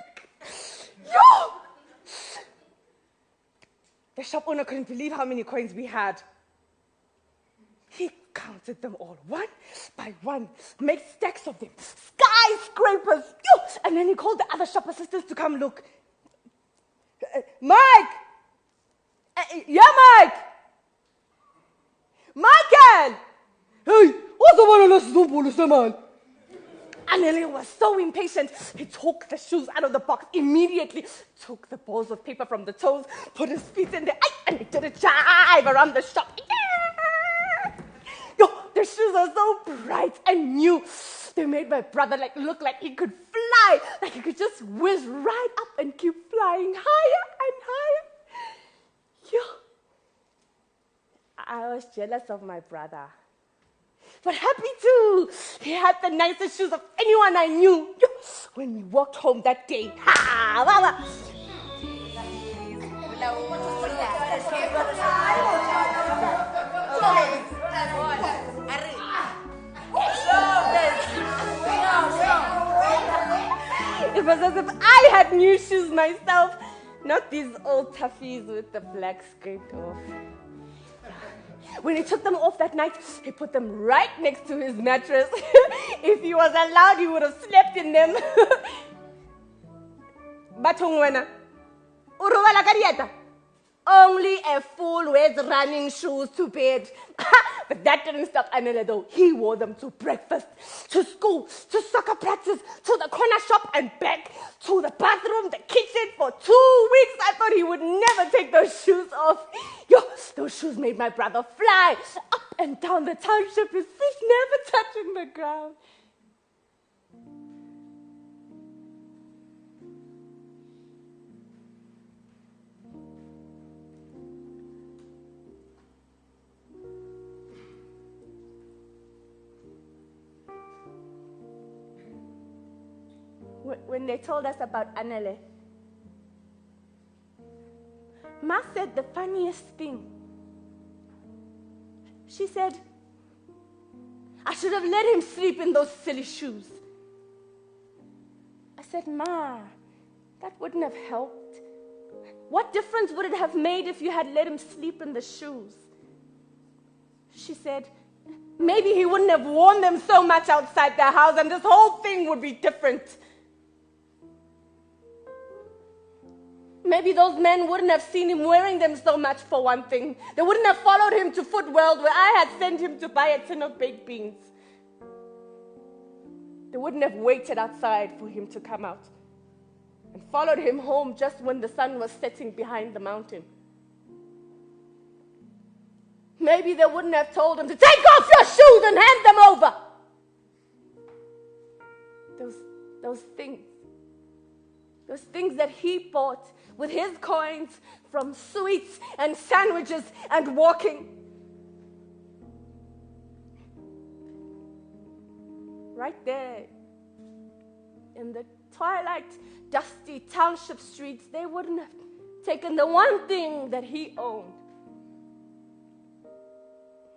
I: Yo! The shop owner couldn't believe how many coins we had. He counted them all, one by one, made stacks of them, skyscrapers. Yo! And then he called the other shop assistants to come look. Mike! Mike! Michael! Hey, what's the one on us? Anele was so impatient. He took the shoes out of the box immediately, took the balls of paper from the toes, put his feet in there, and he did a jive around the shop. Yo, the shoes are so bright and new. They made my brother look like he could fly, like he could just whiz right up and keep flying higher and higher. Yo, I was jealous of my brother. But happy too. He had the nicest shoes of anyone I knew. When we walked home that day. It was as if I had new shoes myself, not these old toughies with the black scraped off. When he took them off that night, he put them right next to his mattress. If he was allowed, he would have slept in them. Only a fool wears running shoes to bed. But that didn't stop Anele though. He wore them to breakfast, to school, to soccer practice, to the corner shop and back, to the bathroom, the kitchen. For 2 weeks, I thought he would never take those shoes off. Yo, those shoes made my brother fly up and down the township, his feet never touching the ground. When they told us about Anele, Ma said the funniest thing. She said, I should have let him sleep in those silly shoes. I said, Ma, that wouldn't have helped. What difference would it have made if you had let him sleep in the shoes? She said, Maybe he wouldn't have worn them so much outside the house and this whole thing would be different. Maybe those men wouldn't have seen him wearing them so much, for one thing. They wouldn't have followed him to Food World where I had sent him to buy a tin of baked beans. They wouldn't have waited outside for him to come out and followed him home just when the sun was setting behind the mountain. Maybe they wouldn't have told him to take off your shoes and hand them over. Those things that he bought with his coins from sweets and sandwiches and walking. Right there in the twilight, dusty township streets, they wouldn't have taken the one thing that he owned.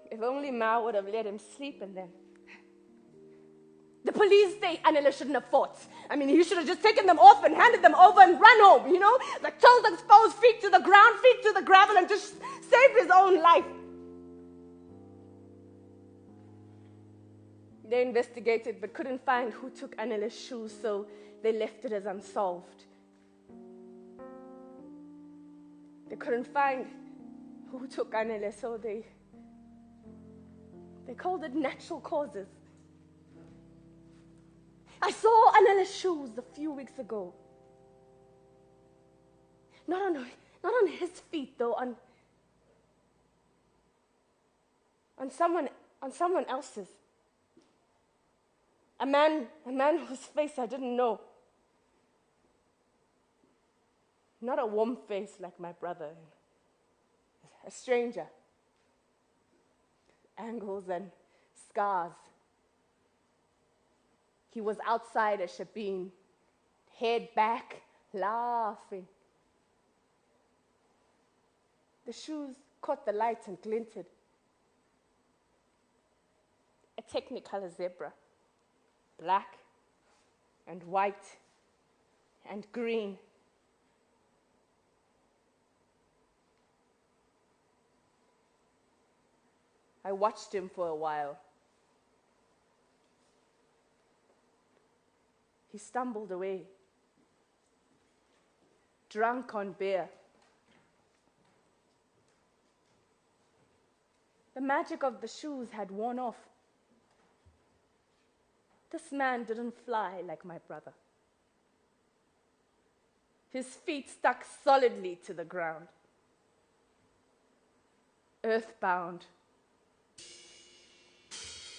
I: If only Ma would have let him sleep in them. The police say Anela shouldn't have fought. I mean, he should have just taken them off and handed them over and run home, like toes exposed, feet to the ground, feet to the gravel, and just save his own life. They investigated but couldn't find who took Anela's shoes, so they left it as unsolved. They couldn't find who took Anela, so they called it natural causes. I saw Anela's shoes a few weeks ago. Not on his feet though, on someone else's. A man whose face I didn't know. Not a warm face like my brother. A stranger. Angles and scars. He was outside a shebeen, head back, laughing. The shoes caught the light and glinted. A technicolor zebra, black and white and green. I watched him for a while. He stumbled away, drunk on beer. The magic of the shoes had worn off. This man didn't fly like my brother. His feet stuck solidly to the ground, earthbound,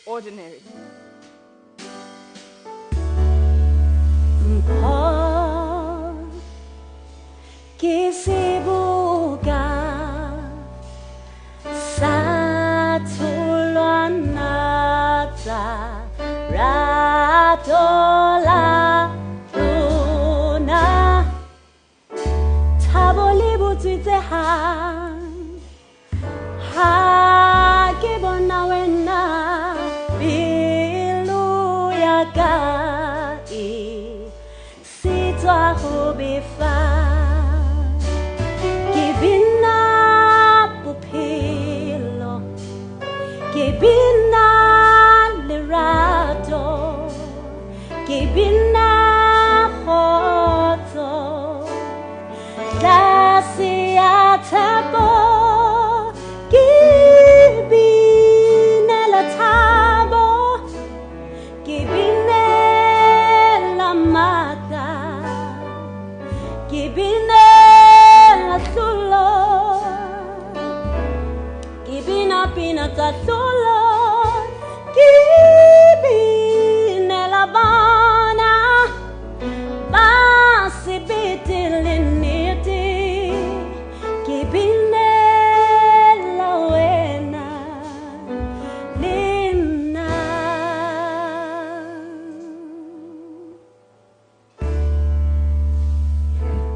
I: ordinary.
F: Kisibuka satulwanata ratola tuna taboli butite ha kibona wena bilu yakai sitwa hubifa Kibina lirato, kibina hoto, dasi atabo, kibina la tabo, kibina la mata, kibina la sulo. Kibina pina tatolo, kibina la bana, basi bitiliniti, kibina la wena, lina.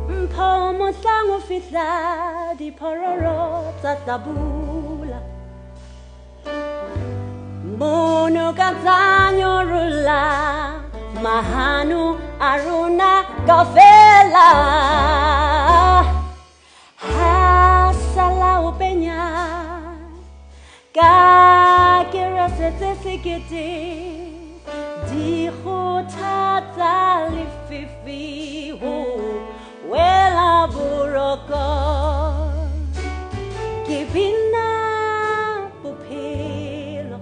F: Mpomo sango fitla di pororo tatabula. Mono kazanyo rula, mahanu aruna kafela. Hasala upenya, kakira sete nnete di kgothatsa lefifi ho wela boroko ke bina bophelo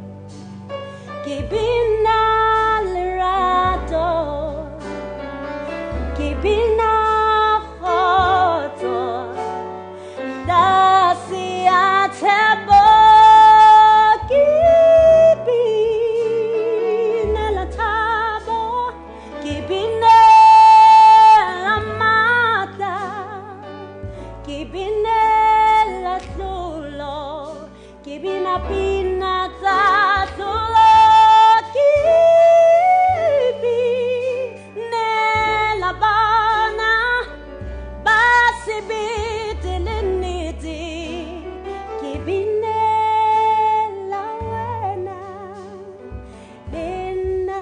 F: ke bina lerato ke bina kgotso da seathebo ke bina lethabo ke bina la matla ke bina la tlolo ke bina pina tsa tlolo ke bina la bana ba sebete le nnete ke bina la wena le nna.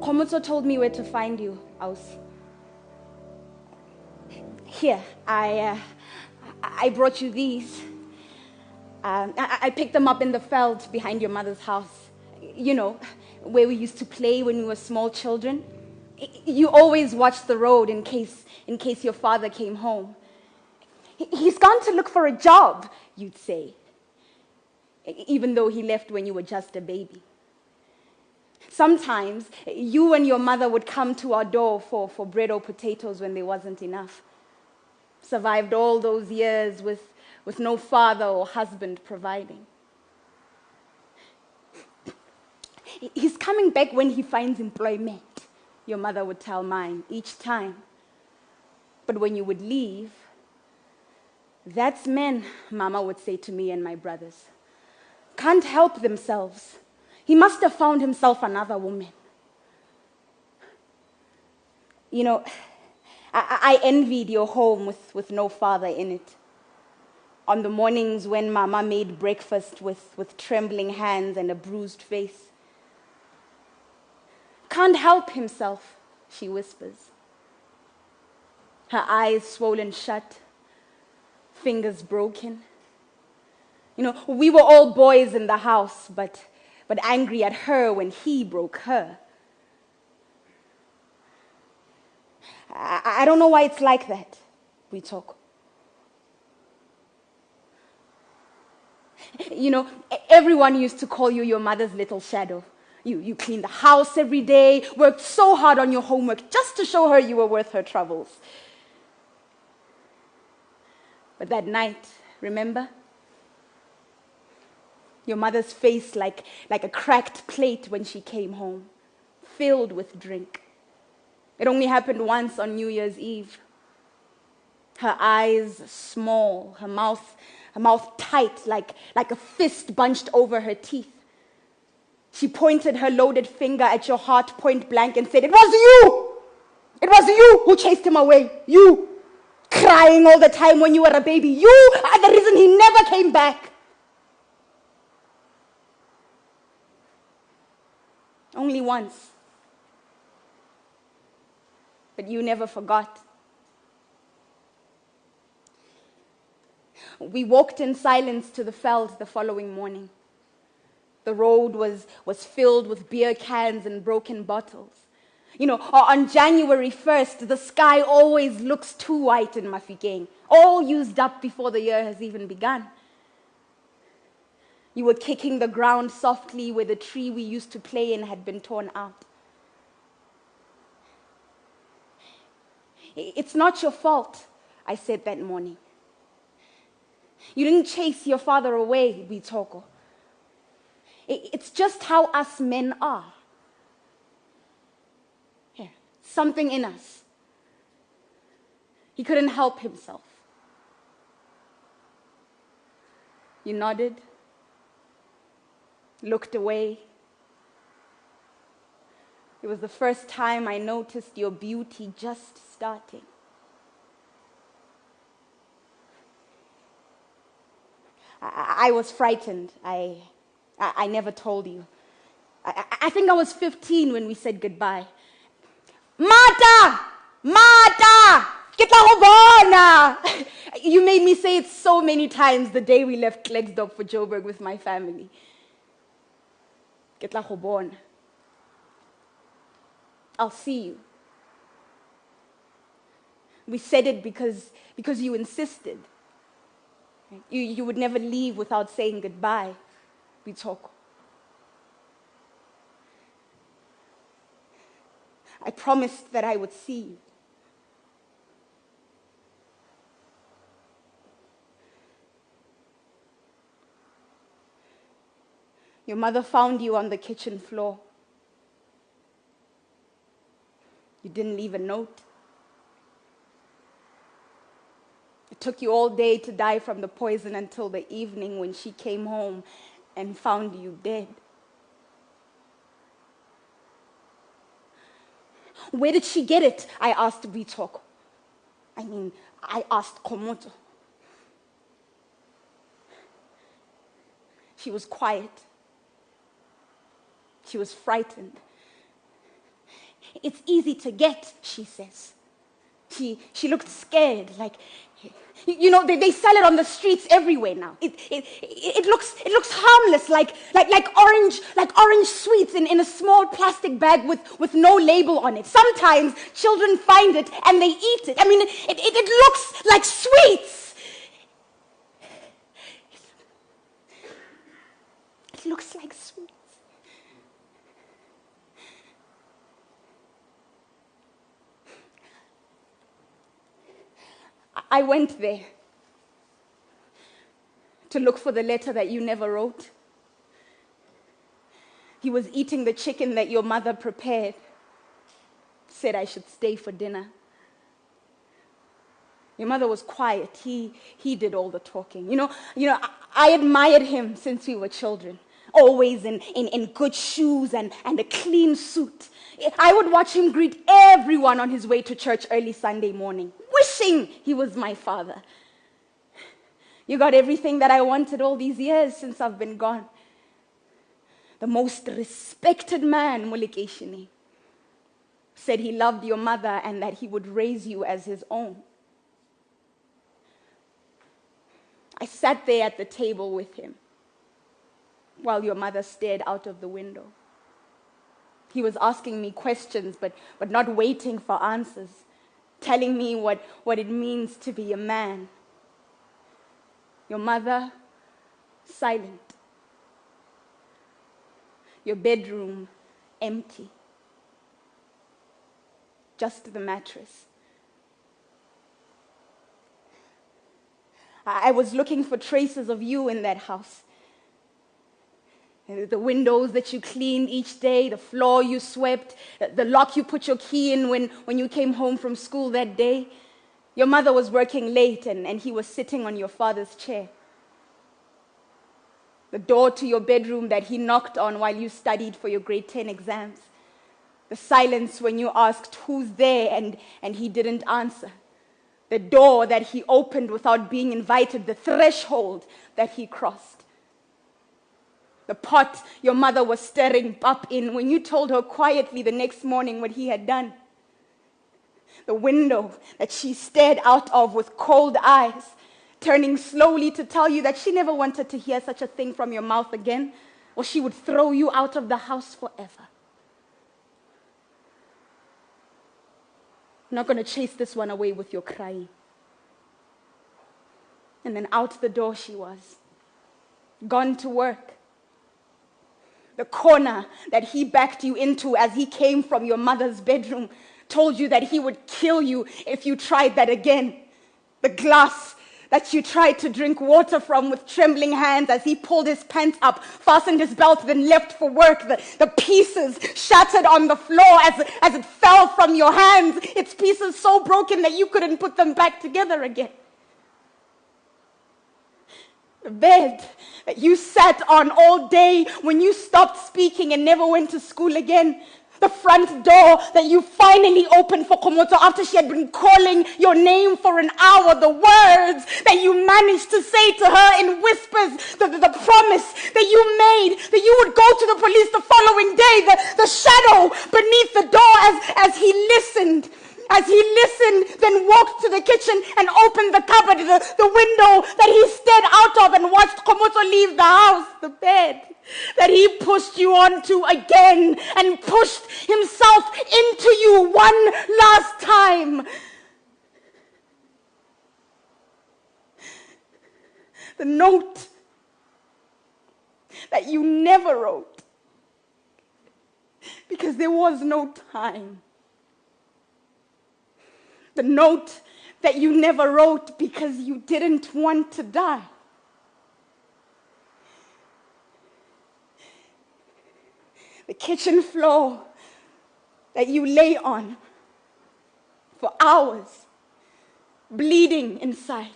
F: Komutso told me where to find you. Here. I brought you these. I picked them up in the veld behind your mother's house. You know, where we used to play when we were small children. You always watched the road in case your father came home. He's gone to look for a job, you'd say. Even though he left when you were just a baby. Sometimes, you and your mother would come to our door for bread or potatoes when there wasn't enough. Survived all those years with no father or husband providing. He's coming back when he finds employment, your mother would tell mine each time. But when you would leave, that's men, Mama would say to me and my brothers. Can't help themselves. He must have found himself another woman. You know, I envied your home with no father in it. On the mornings when Mama made breakfast with trembling hands and a bruised face. Can't help himself, she whispers. Her eyes swollen shut, fingers broken. You know, we were all boys in the house, but angry at her when he broke her. I don't know why it's like that, we talk. You know, everyone used to call you your mother's little shadow. You cleaned the house every day, worked so hard on your homework just to show her you were worth her troubles. But that night, remember? Your mother's face like a cracked plate when she came home, filled with drink. It only happened once on New Year's Eve. Her eyes small, her mouth tight like a fist bunched over her teeth. She pointed her loaded finger at your heart point blank and said, "It was you! It was you who chased him away. You! Crying all the time when you were a baby. You are the reason he never came back." Only once. But you never forgot. We walked in silence to the veld the following morning. The road was filled with beer cans and broken bottles. You know, on January 1st, the sky always looks too white in Mafikeng, all used up before the year has even begun. You were kicking the ground softly where the tree we used to play in had been torn out. It's not your fault, I said that morning. You didn't chase your father away, Bitoko. It's just how us men are. Yeah, something in us. He couldn't help himself. You nodded, looked away. It was the first time I noticed your beauty just starting. I was frightened. I never told you. I think I was 15 when we said goodbye. Mata! Mata! You made me say it so many times the day we left Klerksdorp for Joburg with my family. I'll see you. We said it because you insisted. You would never leave without saying goodbye. We talk. I promised that I would see you. Your mother found you on the kitchen floor. You didn't leave a note. It took you all day to die from the poison until the evening when she came home and found you dead. Where did she get it? I asked Bitoko. I asked Komoto. She was quiet. She was frightened. It's easy to get, she says. She looked scared, like, you know, they sell it on the streets everywhere now. It looks harmless, like orange sweets in a small plastic bag with no label on it. Sometimes children find it and they eat it. It looks like sweets. It looks like sweets. I went there to look for the letter that you never wrote. He was eating the chicken that your mother prepared. Said I should stay for dinner. Your mother was quiet. He did all the talking. You know, I admired him since we were children. Always in good shoes and a clean suit. I would watch him greet everyone on his way to church early Sunday morning, wishing he was my father. You got everything that I wanted all these years since I've been gone. The most respected man, Mulekeshini, said he loved your mother and that he would raise you as his own. I sat there at the table with him while your mother stared out of the window. He was asking me questions, but not waiting for answers, telling me what it means to be a man. Your mother, silent. Your bedroom, empty. Just the mattress. I was looking for traces of you in that house. The windows that you cleaned each day, the floor you swept, the lock you put your key in when you came home from school that day. Your mother was working late and he was sitting on your father's chair. The door to your bedroom that he knocked on while you studied for your grade 10 exams. The silence when you asked who's there and he didn't answer. The door that he opened without being invited, the threshold that he crossed. The pot your mother was stirring up in when you told her quietly the next morning what he had done. The window that she stared out of with cold eyes, turning slowly to tell you that she never wanted to hear such a thing from your mouth again, or she would throw you out of the house forever. I'm not going to chase this one away with your crying. And then out the door she was, gone to work. The corner that he backed you into as he came from your mother's bedroom told you that he would kill you if you tried that again. The glass that you tried to drink water from with trembling hands as he pulled his pants up, fastened his belt, then left for work. The pieces shattered on the floor as it fell from your hands, its pieces so broken that you couldn't put them back together again. The bed that you sat on all day when you stopped speaking and never went to school again. The front door that you finally opened for Komoto after she had been calling your name for an hour. The words that you managed to say to her in whispers. The promise that you made that you would go to the police the following day. The shadow beneath the door as he listened. As he listened, then walked to the kitchen and opened the cupboard, the window that he stared out of and watched Komoto leave the house, the bed that he pushed you onto again and pushed himself into you one last time. The note that you never wrote because there was no time. The note that you never wrote because you didn't want to die. The kitchen floor that you lay on for hours, bleeding inside.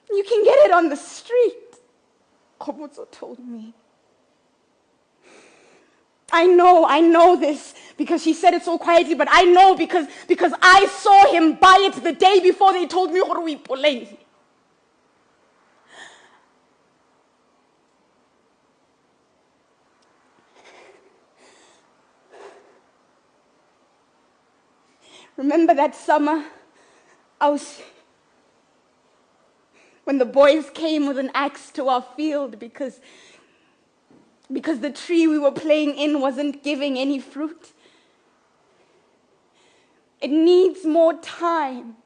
F: You can get it on the street, Komoto told me. I know this because she said it so quietly, but I know because I saw him buy it the day before they told me Horui Polei. Remember that summer, when the boys came with an axe to our field because the tree we were playing in wasn't giving any fruit. It needs more time,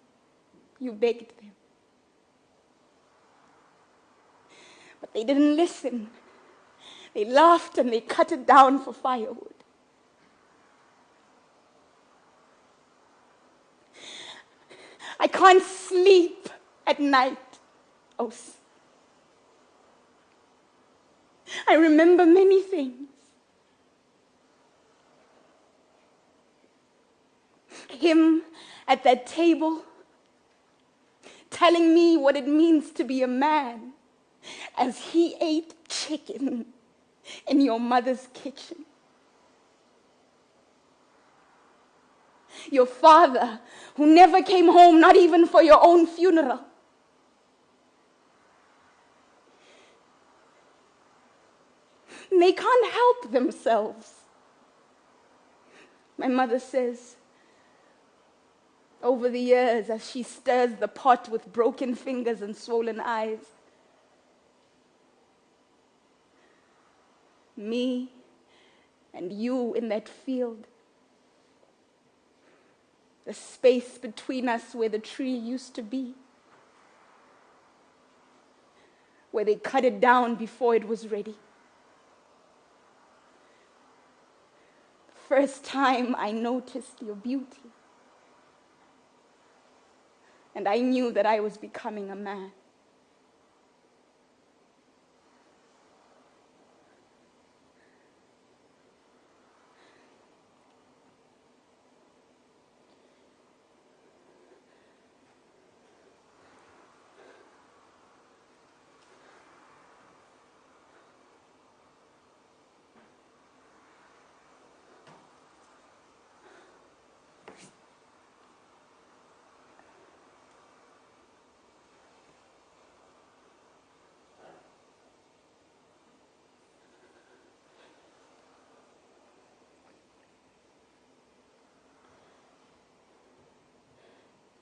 F: you begged them. But they didn't listen. They laughed and they cut it down for firewood. I can't sleep at night, Os. I remember many things. Him at that table telling me what it means to be a man as he ate chicken in your mother's kitchen. Your father, who never came home, not even for your own funeral. And they can't help themselves. My mother says, over the years, as she stirs the pot with broken fingers and swollen eyes, me and you in that field, the space between us where the tree used to be, where they cut it down before it was ready. First time I noticed your beauty. And I knew that I was becoming a man.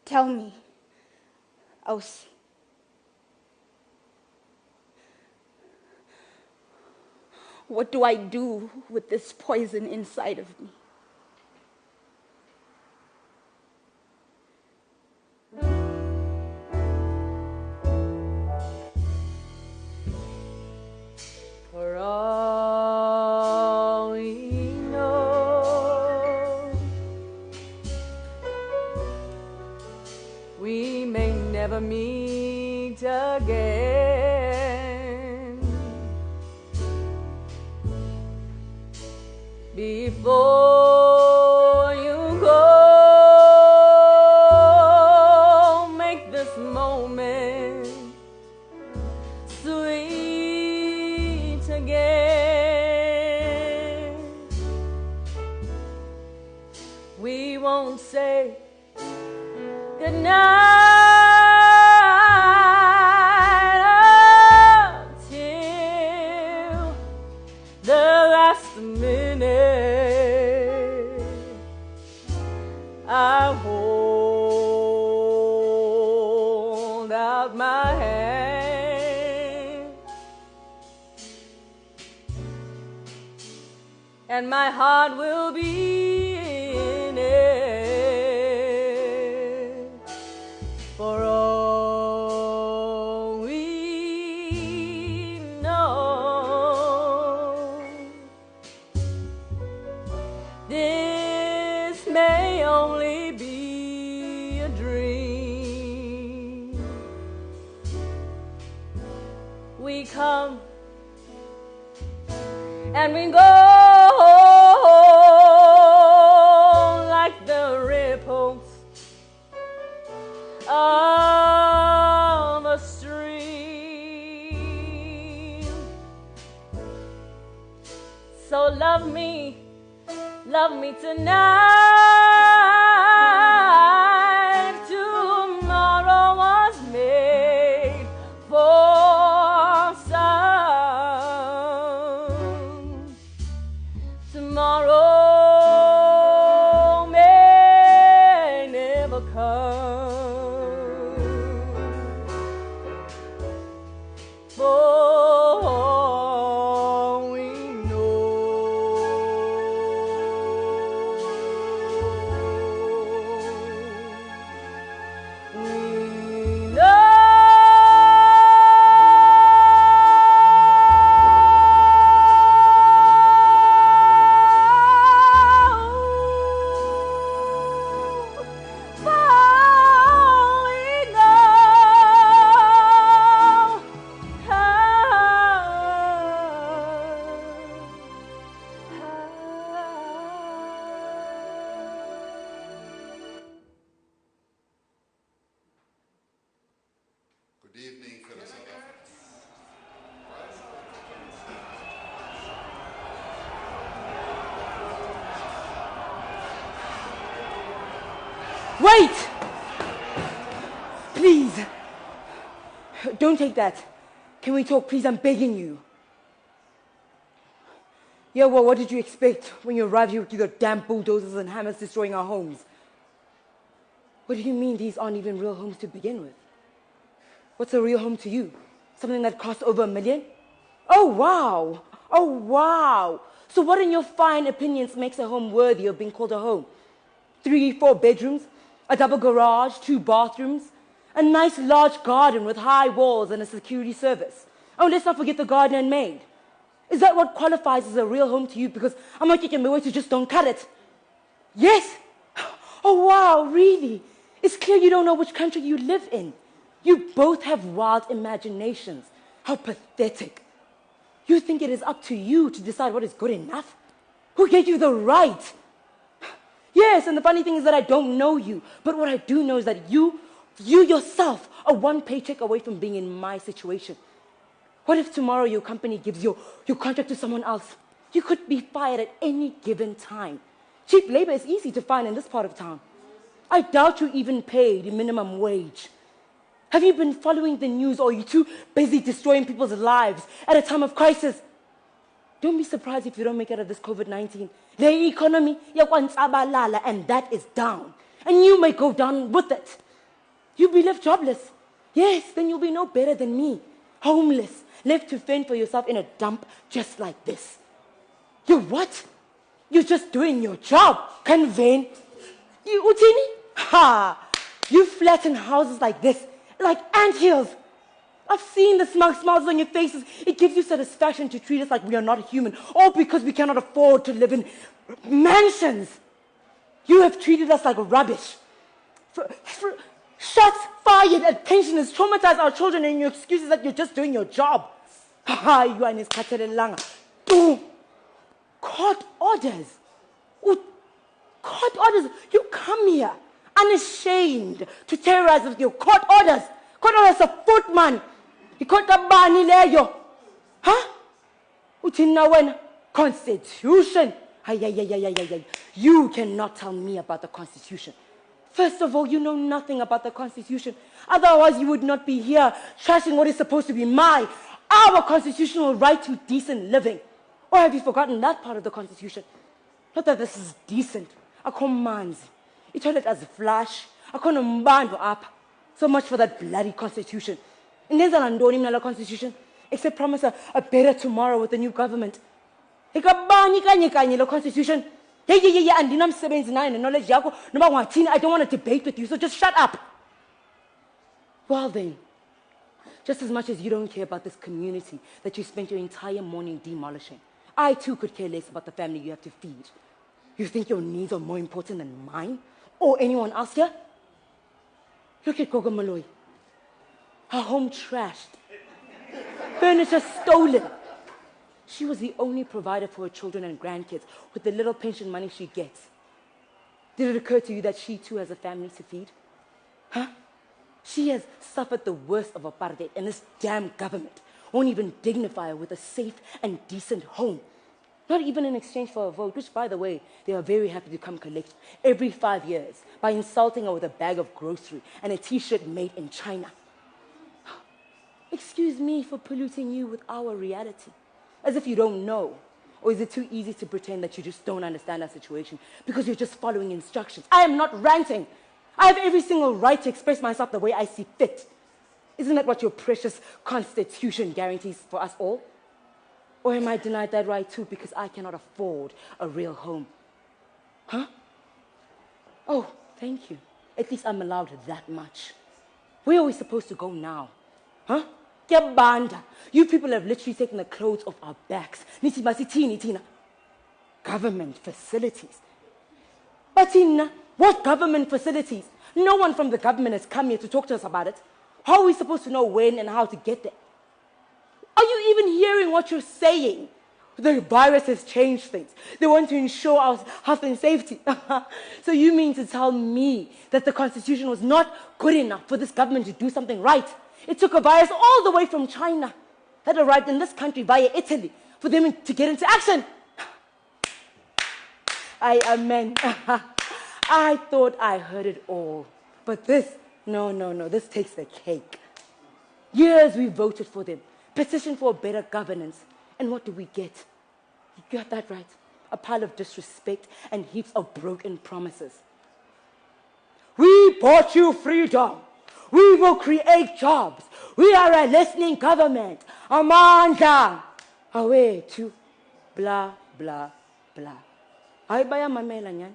F: Tell me, Ausi. What do I do with this poison inside of me?
J: For all we know, we may never meet again. Before you go, make this moment sweet again. We won't say goodnight until the last minute. I hold out my hand, and my heart will be in it. For all we know, this may only be a dream. We come and we go like the ripples of a stream. So love me tonight. Tomorrow was made for some. Tomorrow may never come. For all we
K: Good evening, fellow South Africans.
F: Wait! Please. Don't take that. Can we talk, please? I'm begging you. Yeah, well, what did you expect when you arrived here with your damn bulldozers and hammers destroying our homes? What do you mean these aren't even real homes to begin with? What's a real home to you? Something that costs over $1 million? Oh, wow. Oh, wow. So what in your fine opinions makes a home worthy of being called a home? 3, 4 bedrooms, a double garage, 2 bathrooms, a nice large garden with high walls and a security service. Oh, let's not forget the garden and maid. Is that what qualifies as a real home to you? Because I'm not taking my way, so just don't cut it. Yes? Oh, wow, really? It's clear you don't know which country you live in. You both have wild imaginations. How pathetic. You think it is up to you to decide what is good enough? Who gave you the right? Yes, and the funny thing is that I don't know you. But what I do know is that you yourself are one paycheck away from being in my situation. What if tomorrow your company gives your contract to someone else? You could be fired at any given time. Cheap labor is easy to find in this part of town. I doubt you even paid minimum wage. Have you been following the news, or are you too busy destroying people's lives at a time of crisis? Don't be surprised if you don't make it out of this COVID-19. The economy, and that is down. And you may go down with it.
J: You'll be left jobless. Yes, then you'll be no better than me. Homeless, left to fend for yourself in a dump just like this. You what? You're just doing your job. Convene. You utini? Ha! You flatten houses like this, like anthills. I've seen the smug smiles on your faces. It gives you satisfaction to treat us like we are not human, all because we cannot afford to live in mansions. You have treated us like rubbish. Shots fired at pensioners, traumatized our children, and your excuse is that you're just doing your job. Ha! You are in this court orders. Court orders. You come here unashamed to terrorize with your court orders. Court orders of footman. Ikota leyo. Huh? Utina when Constitution. You cannot tell me about the Constitution. First of all, you know nothing about the Constitution. Otherwise, you would not be here trashing what is supposed to be our constitutional right to decent living. Or have you forgotten that part of the Constitution? Not that this is decent. Akho manzi. Itoilet as flash. Akho nombando up. So much for that bloody Constitution. Inenza nandoni mnala Constitution. Except promise a better tomorrow with the new government. Ikabani kanye lo Constitution. Yeah, and I'm 79 and knowledge yako. Number 1, I don't want to debate with you, so just shut up. Well then, just as much as you don't care about this community that you spent your entire morning demolishing, I too could care less about the family you have to feed. You think your needs are more important than mine or anyone else here? Look at Gogo Malloy. Her home trashed. Furniture stolen. She was the only provider for her children and grandkids with the little pension money she gets. Did it occur to you that she too has a family to feed? Huh? She has suffered the worst of apartheid, and this damn government won't even dignify her with a safe and decent home. Not even in exchange for a vote, which, by the way, they are very happy to come collect every 5 years by insulting her with a bag of grocery and a T-shirt made in China. Excuse me for polluting you with our reality. As if you don't know. Or is it too easy to pretend that you just don't understand our situation because you're just following instructions? I am not ranting. I have every single right to express myself the way I see fit. Isn't that what your precious Constitution guarantees for us all? Or am I denied that right too because I cannot afford a real home? Huh? Oh, thank you. At least I'm allowed that much. Where are we supposed to go now? Huh? You people have literally taken the clothes off our backs. Government facilities. But what government facilities? No one from the government has come here to talk to us about it. How are we supposed to know when and how to get there? Are you even hearing what you're saying? The virus has changed things. They want to ensure our health and safety. So you mean to tell me that the Constitution was not good enough for this government to do something right? It took a virus all the way from China that arrived in this country via Italy for them to get into action. Amen. I thought I heard it all. But this, no, this takes the cake. Years we voted for them, petitioned for better governance. And what do we get? You got that right. A pile of disrespect and heaps of broken promises. We bought you freedom. We will create jobs. We are a listening government. Amanda. Away to blah, blah, blah. Ay baya mamela nyan.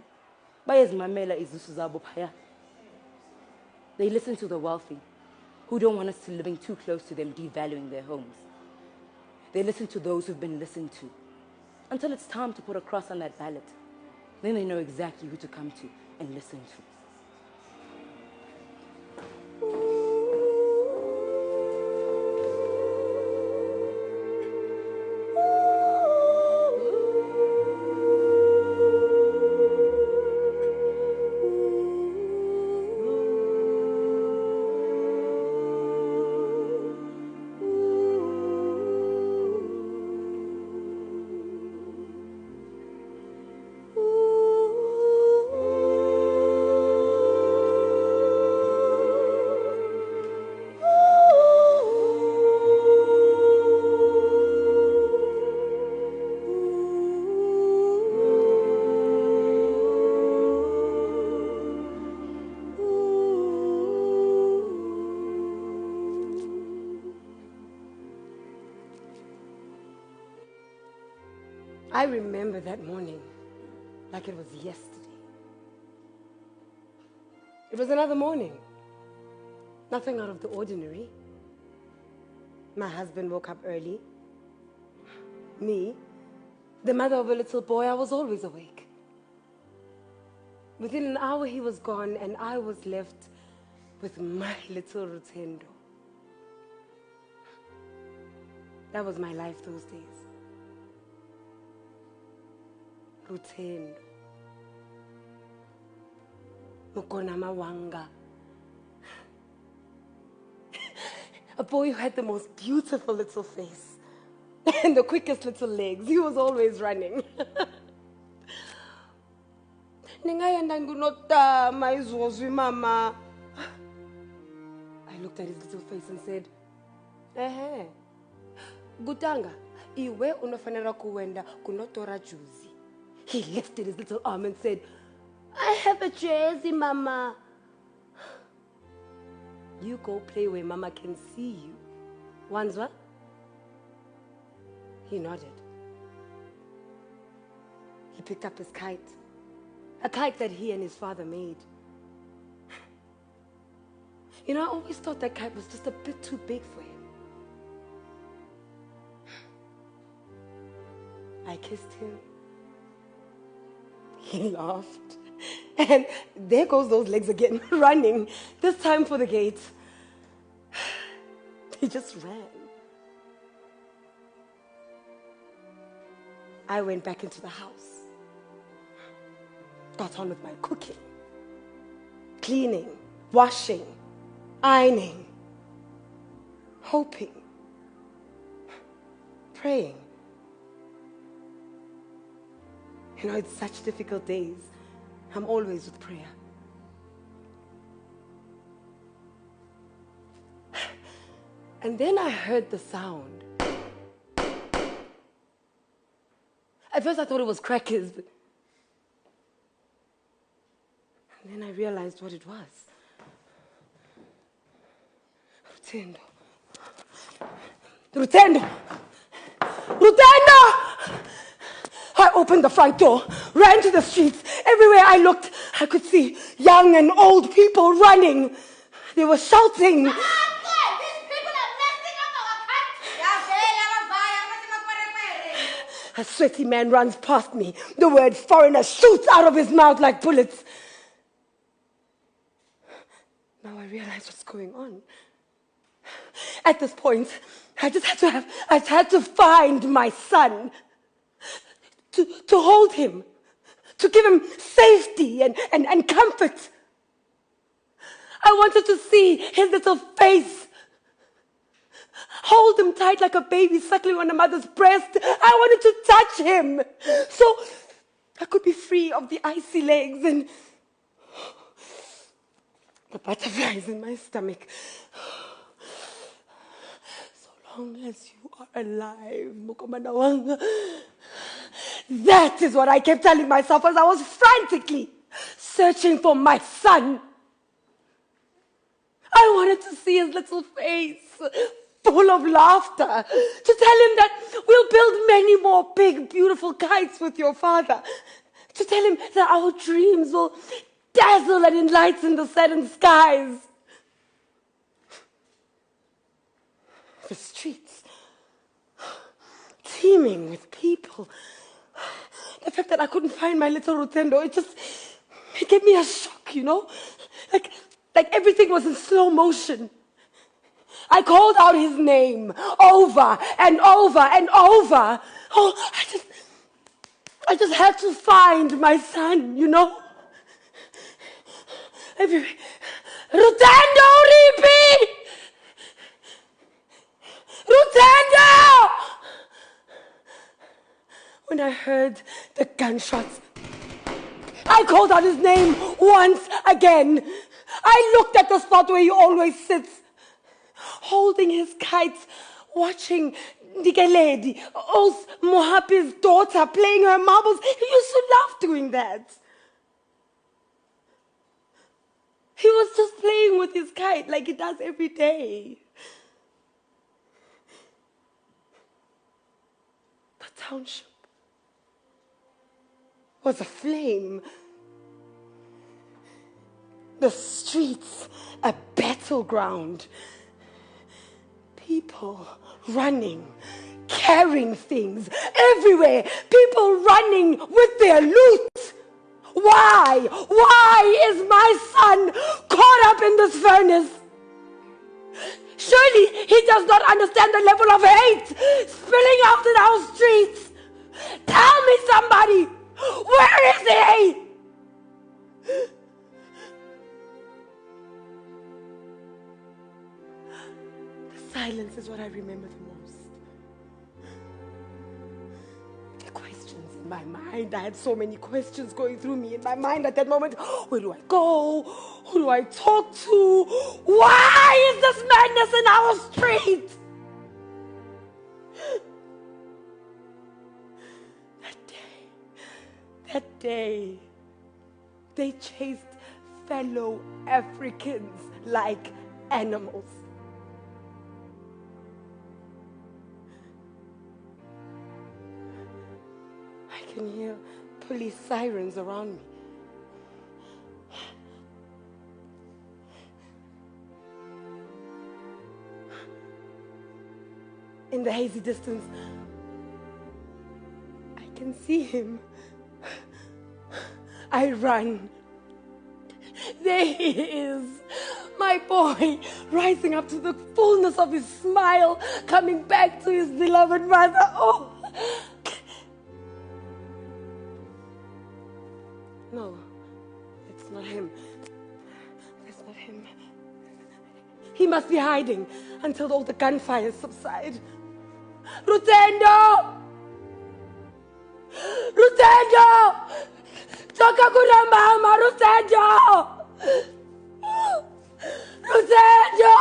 J: Bayas mamela izusu zabo paya. They listen to the wealthy who don't want us to living too close to them, devaluing their homes. They listen to those who've been listened to until it's time to put a cross on that ballot. Then they know exactly who to come to and listen to. I remember that morning like it was yesterday. It was another morning. Nothing out of the ordinary. My husband woke up early. Me, the mother of a little boy, I was always awake. Within an hour he was gone and I was left with my little Rutendo. That was my life those days. Rutendo. Mukona Mawanga. A boy who had the most beautiful little face and the quickest little legs. He was always running. Mama. I looked at his little face and said, Gutanga, iwe unafanera kuwenda kunotora juzi. He lifted his little arm and said, I have a jersey, Mama. You go play where Mama can see you. Wanzwa? He nodded. He picked up his kite. A kite that he and his father made. You know, I always thought that kite was just a bit too big for him. I kissed him. He laughed. And there goes those legs again, running, this time for the gate. He just ran. I went back into the house, got on with my cooking, cleaning, washing, ironing, hoping, praying. You know, it's such difficult days. I'm always with prayer. And then I heard the sound. At first I thought it was crackers, but and then I realized what it was. Rutendo. Rutendo! Rutendo! I opened the front door, ran to the streets. Everywhere I looked, I could see young and old people running. They were shouting. A sweaty man runs past me. The word foreigner shoots out of his mouth like bullets. Now I realize what's going on. At this point, I had to find my son. To hold him, to give him safety and comfort. I wanted to see his little face. Hold him tight like a baby suckling on a mother's breast. I wanted to touch him so I could be free of the icy legs and the butterflies in my stomach. So long as you are alive, Mukomanawanga. That is what I kept telling myself as I was frantically searching for my son. I wanted to see his little face full of laughter, to tell him that we'll build many more big, beautiful kites with your father, to tell him that our dreams will dazzle and enlighten the southern skies. The streets, teeming with people. The fact that I couldn't find my little Rutendo, it gave me a shock, you know? Like everything was in slow motion. I called out his name over and over and over. Oh, I just had to find my son, you know? Rutendo Ripi! Rutendo! When I heard the gunshots, I called out his name once again. I looked at the spot where he always sits, holding his kites, watching Dikeledi, Os Mohapi's daughter, playing her marbles. He used to love doing that. He was just playing with his kite like he does every day. The township was aflame. The streets a battleground. People running, carrying things everywhere. People running with their loot. Why? Why is my son caught up in this furnace? Surely he does not understand the level of hate spilling out in our streets. Tell me, somebody, where is he? The silence is what I remember the most. The questions in my mind. I had so many questions going through me in my mind at that moment. Where do I go? Who do I talk to? Why is this madness in our street? That day, they chased fellow Africans like animals. I can hear police sirens around me. In the hazy distance, I can see him. I run. There he is, my boy, rising up to the fullness of his smile, coming back to his beloved mother. Oh! No, it's not him. That's not him. He must be hiding until all the gunfire subside. Rutendo! Rutendo! Toka kuna mama, Rutendo! Rutendo!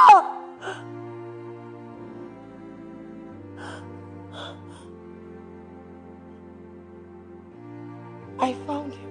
J: I found him.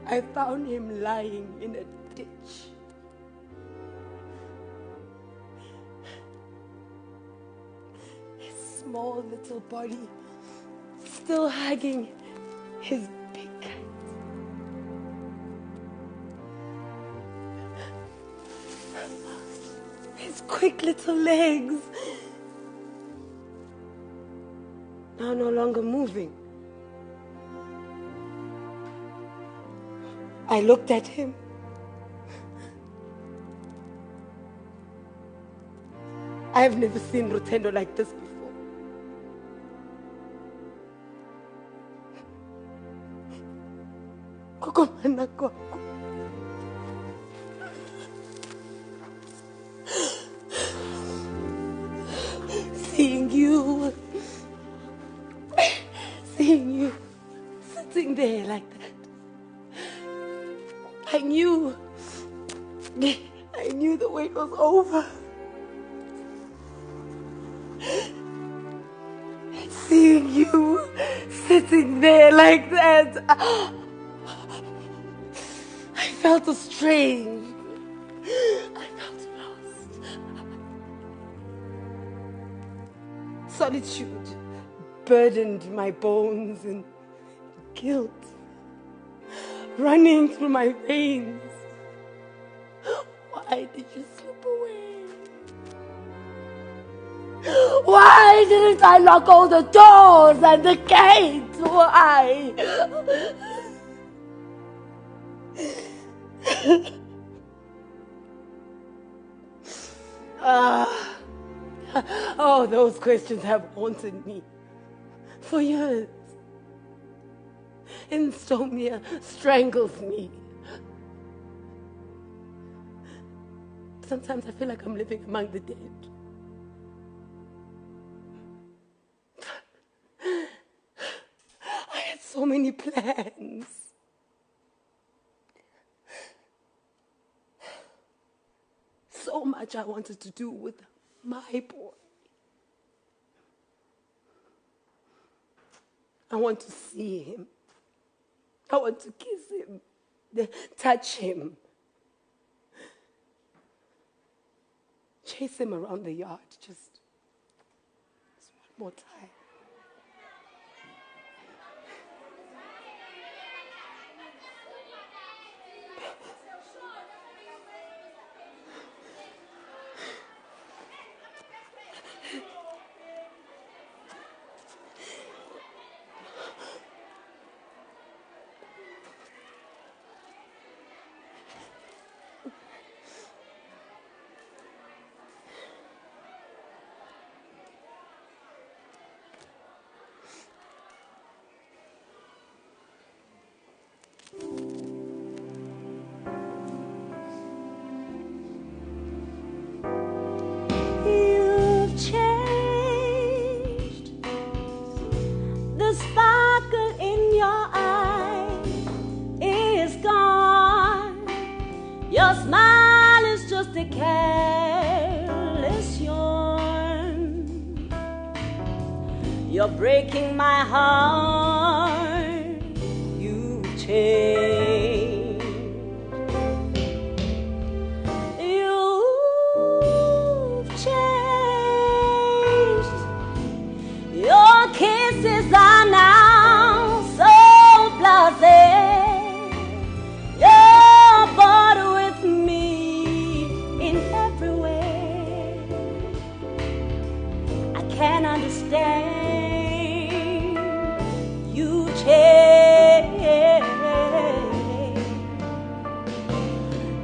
J: I found him lying in a ditch. His small little body still hugging his big kite. His quick little legs now no longer moving. I looked at him. I have never seen Rutendo like this before. Kukumana kwako. Seeing you sitting there like that. I knew the wait was over. Seeing you sitting there like that, I felt estranged. I felt lost. Solitude burdened my bones and guilt running through my veins. Why did you slip away? Why didn't I lock all the doors and the gates? Why? Oh, those questions have haunted me for years. Insomnia strangles me. Sometimes I feel like I'm living among the dead. I had so many plans. much I wanted to do with my boy. I want to see him. I want to kiss him, touch him, chase him around the yard just one more time.
L: You're breaking my heart. You changed. You've changed. Your kisses are now so blasé. You're bored with me in every way. I can't understand.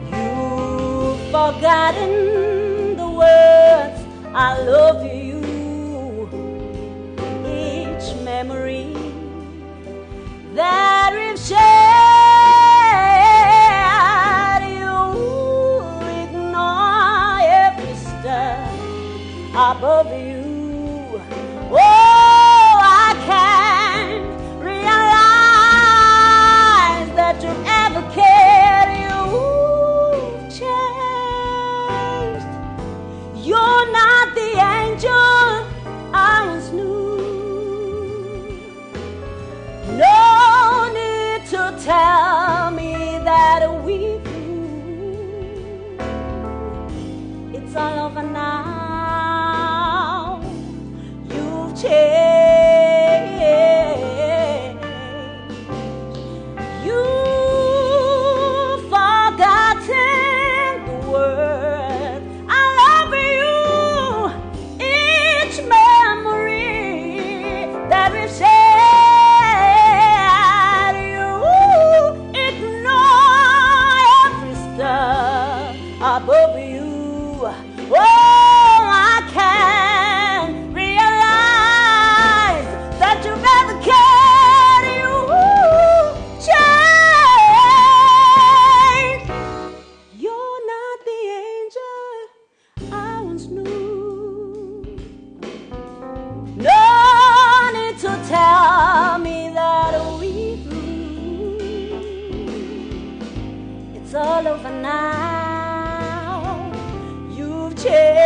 L: You've forgotten the words I love you. Each memory that we've shared, you ignore every step above you. Oh, I can't realize that you ever cared. You've changed. You're not the angel I once knew. No need to tell me that we through. It's all over now. You've changed. Above you, oh, I can't realize that you've ever cared. You changed. You're not the angel I once knew. No need to tell me that we through. It's all over now. You've changed.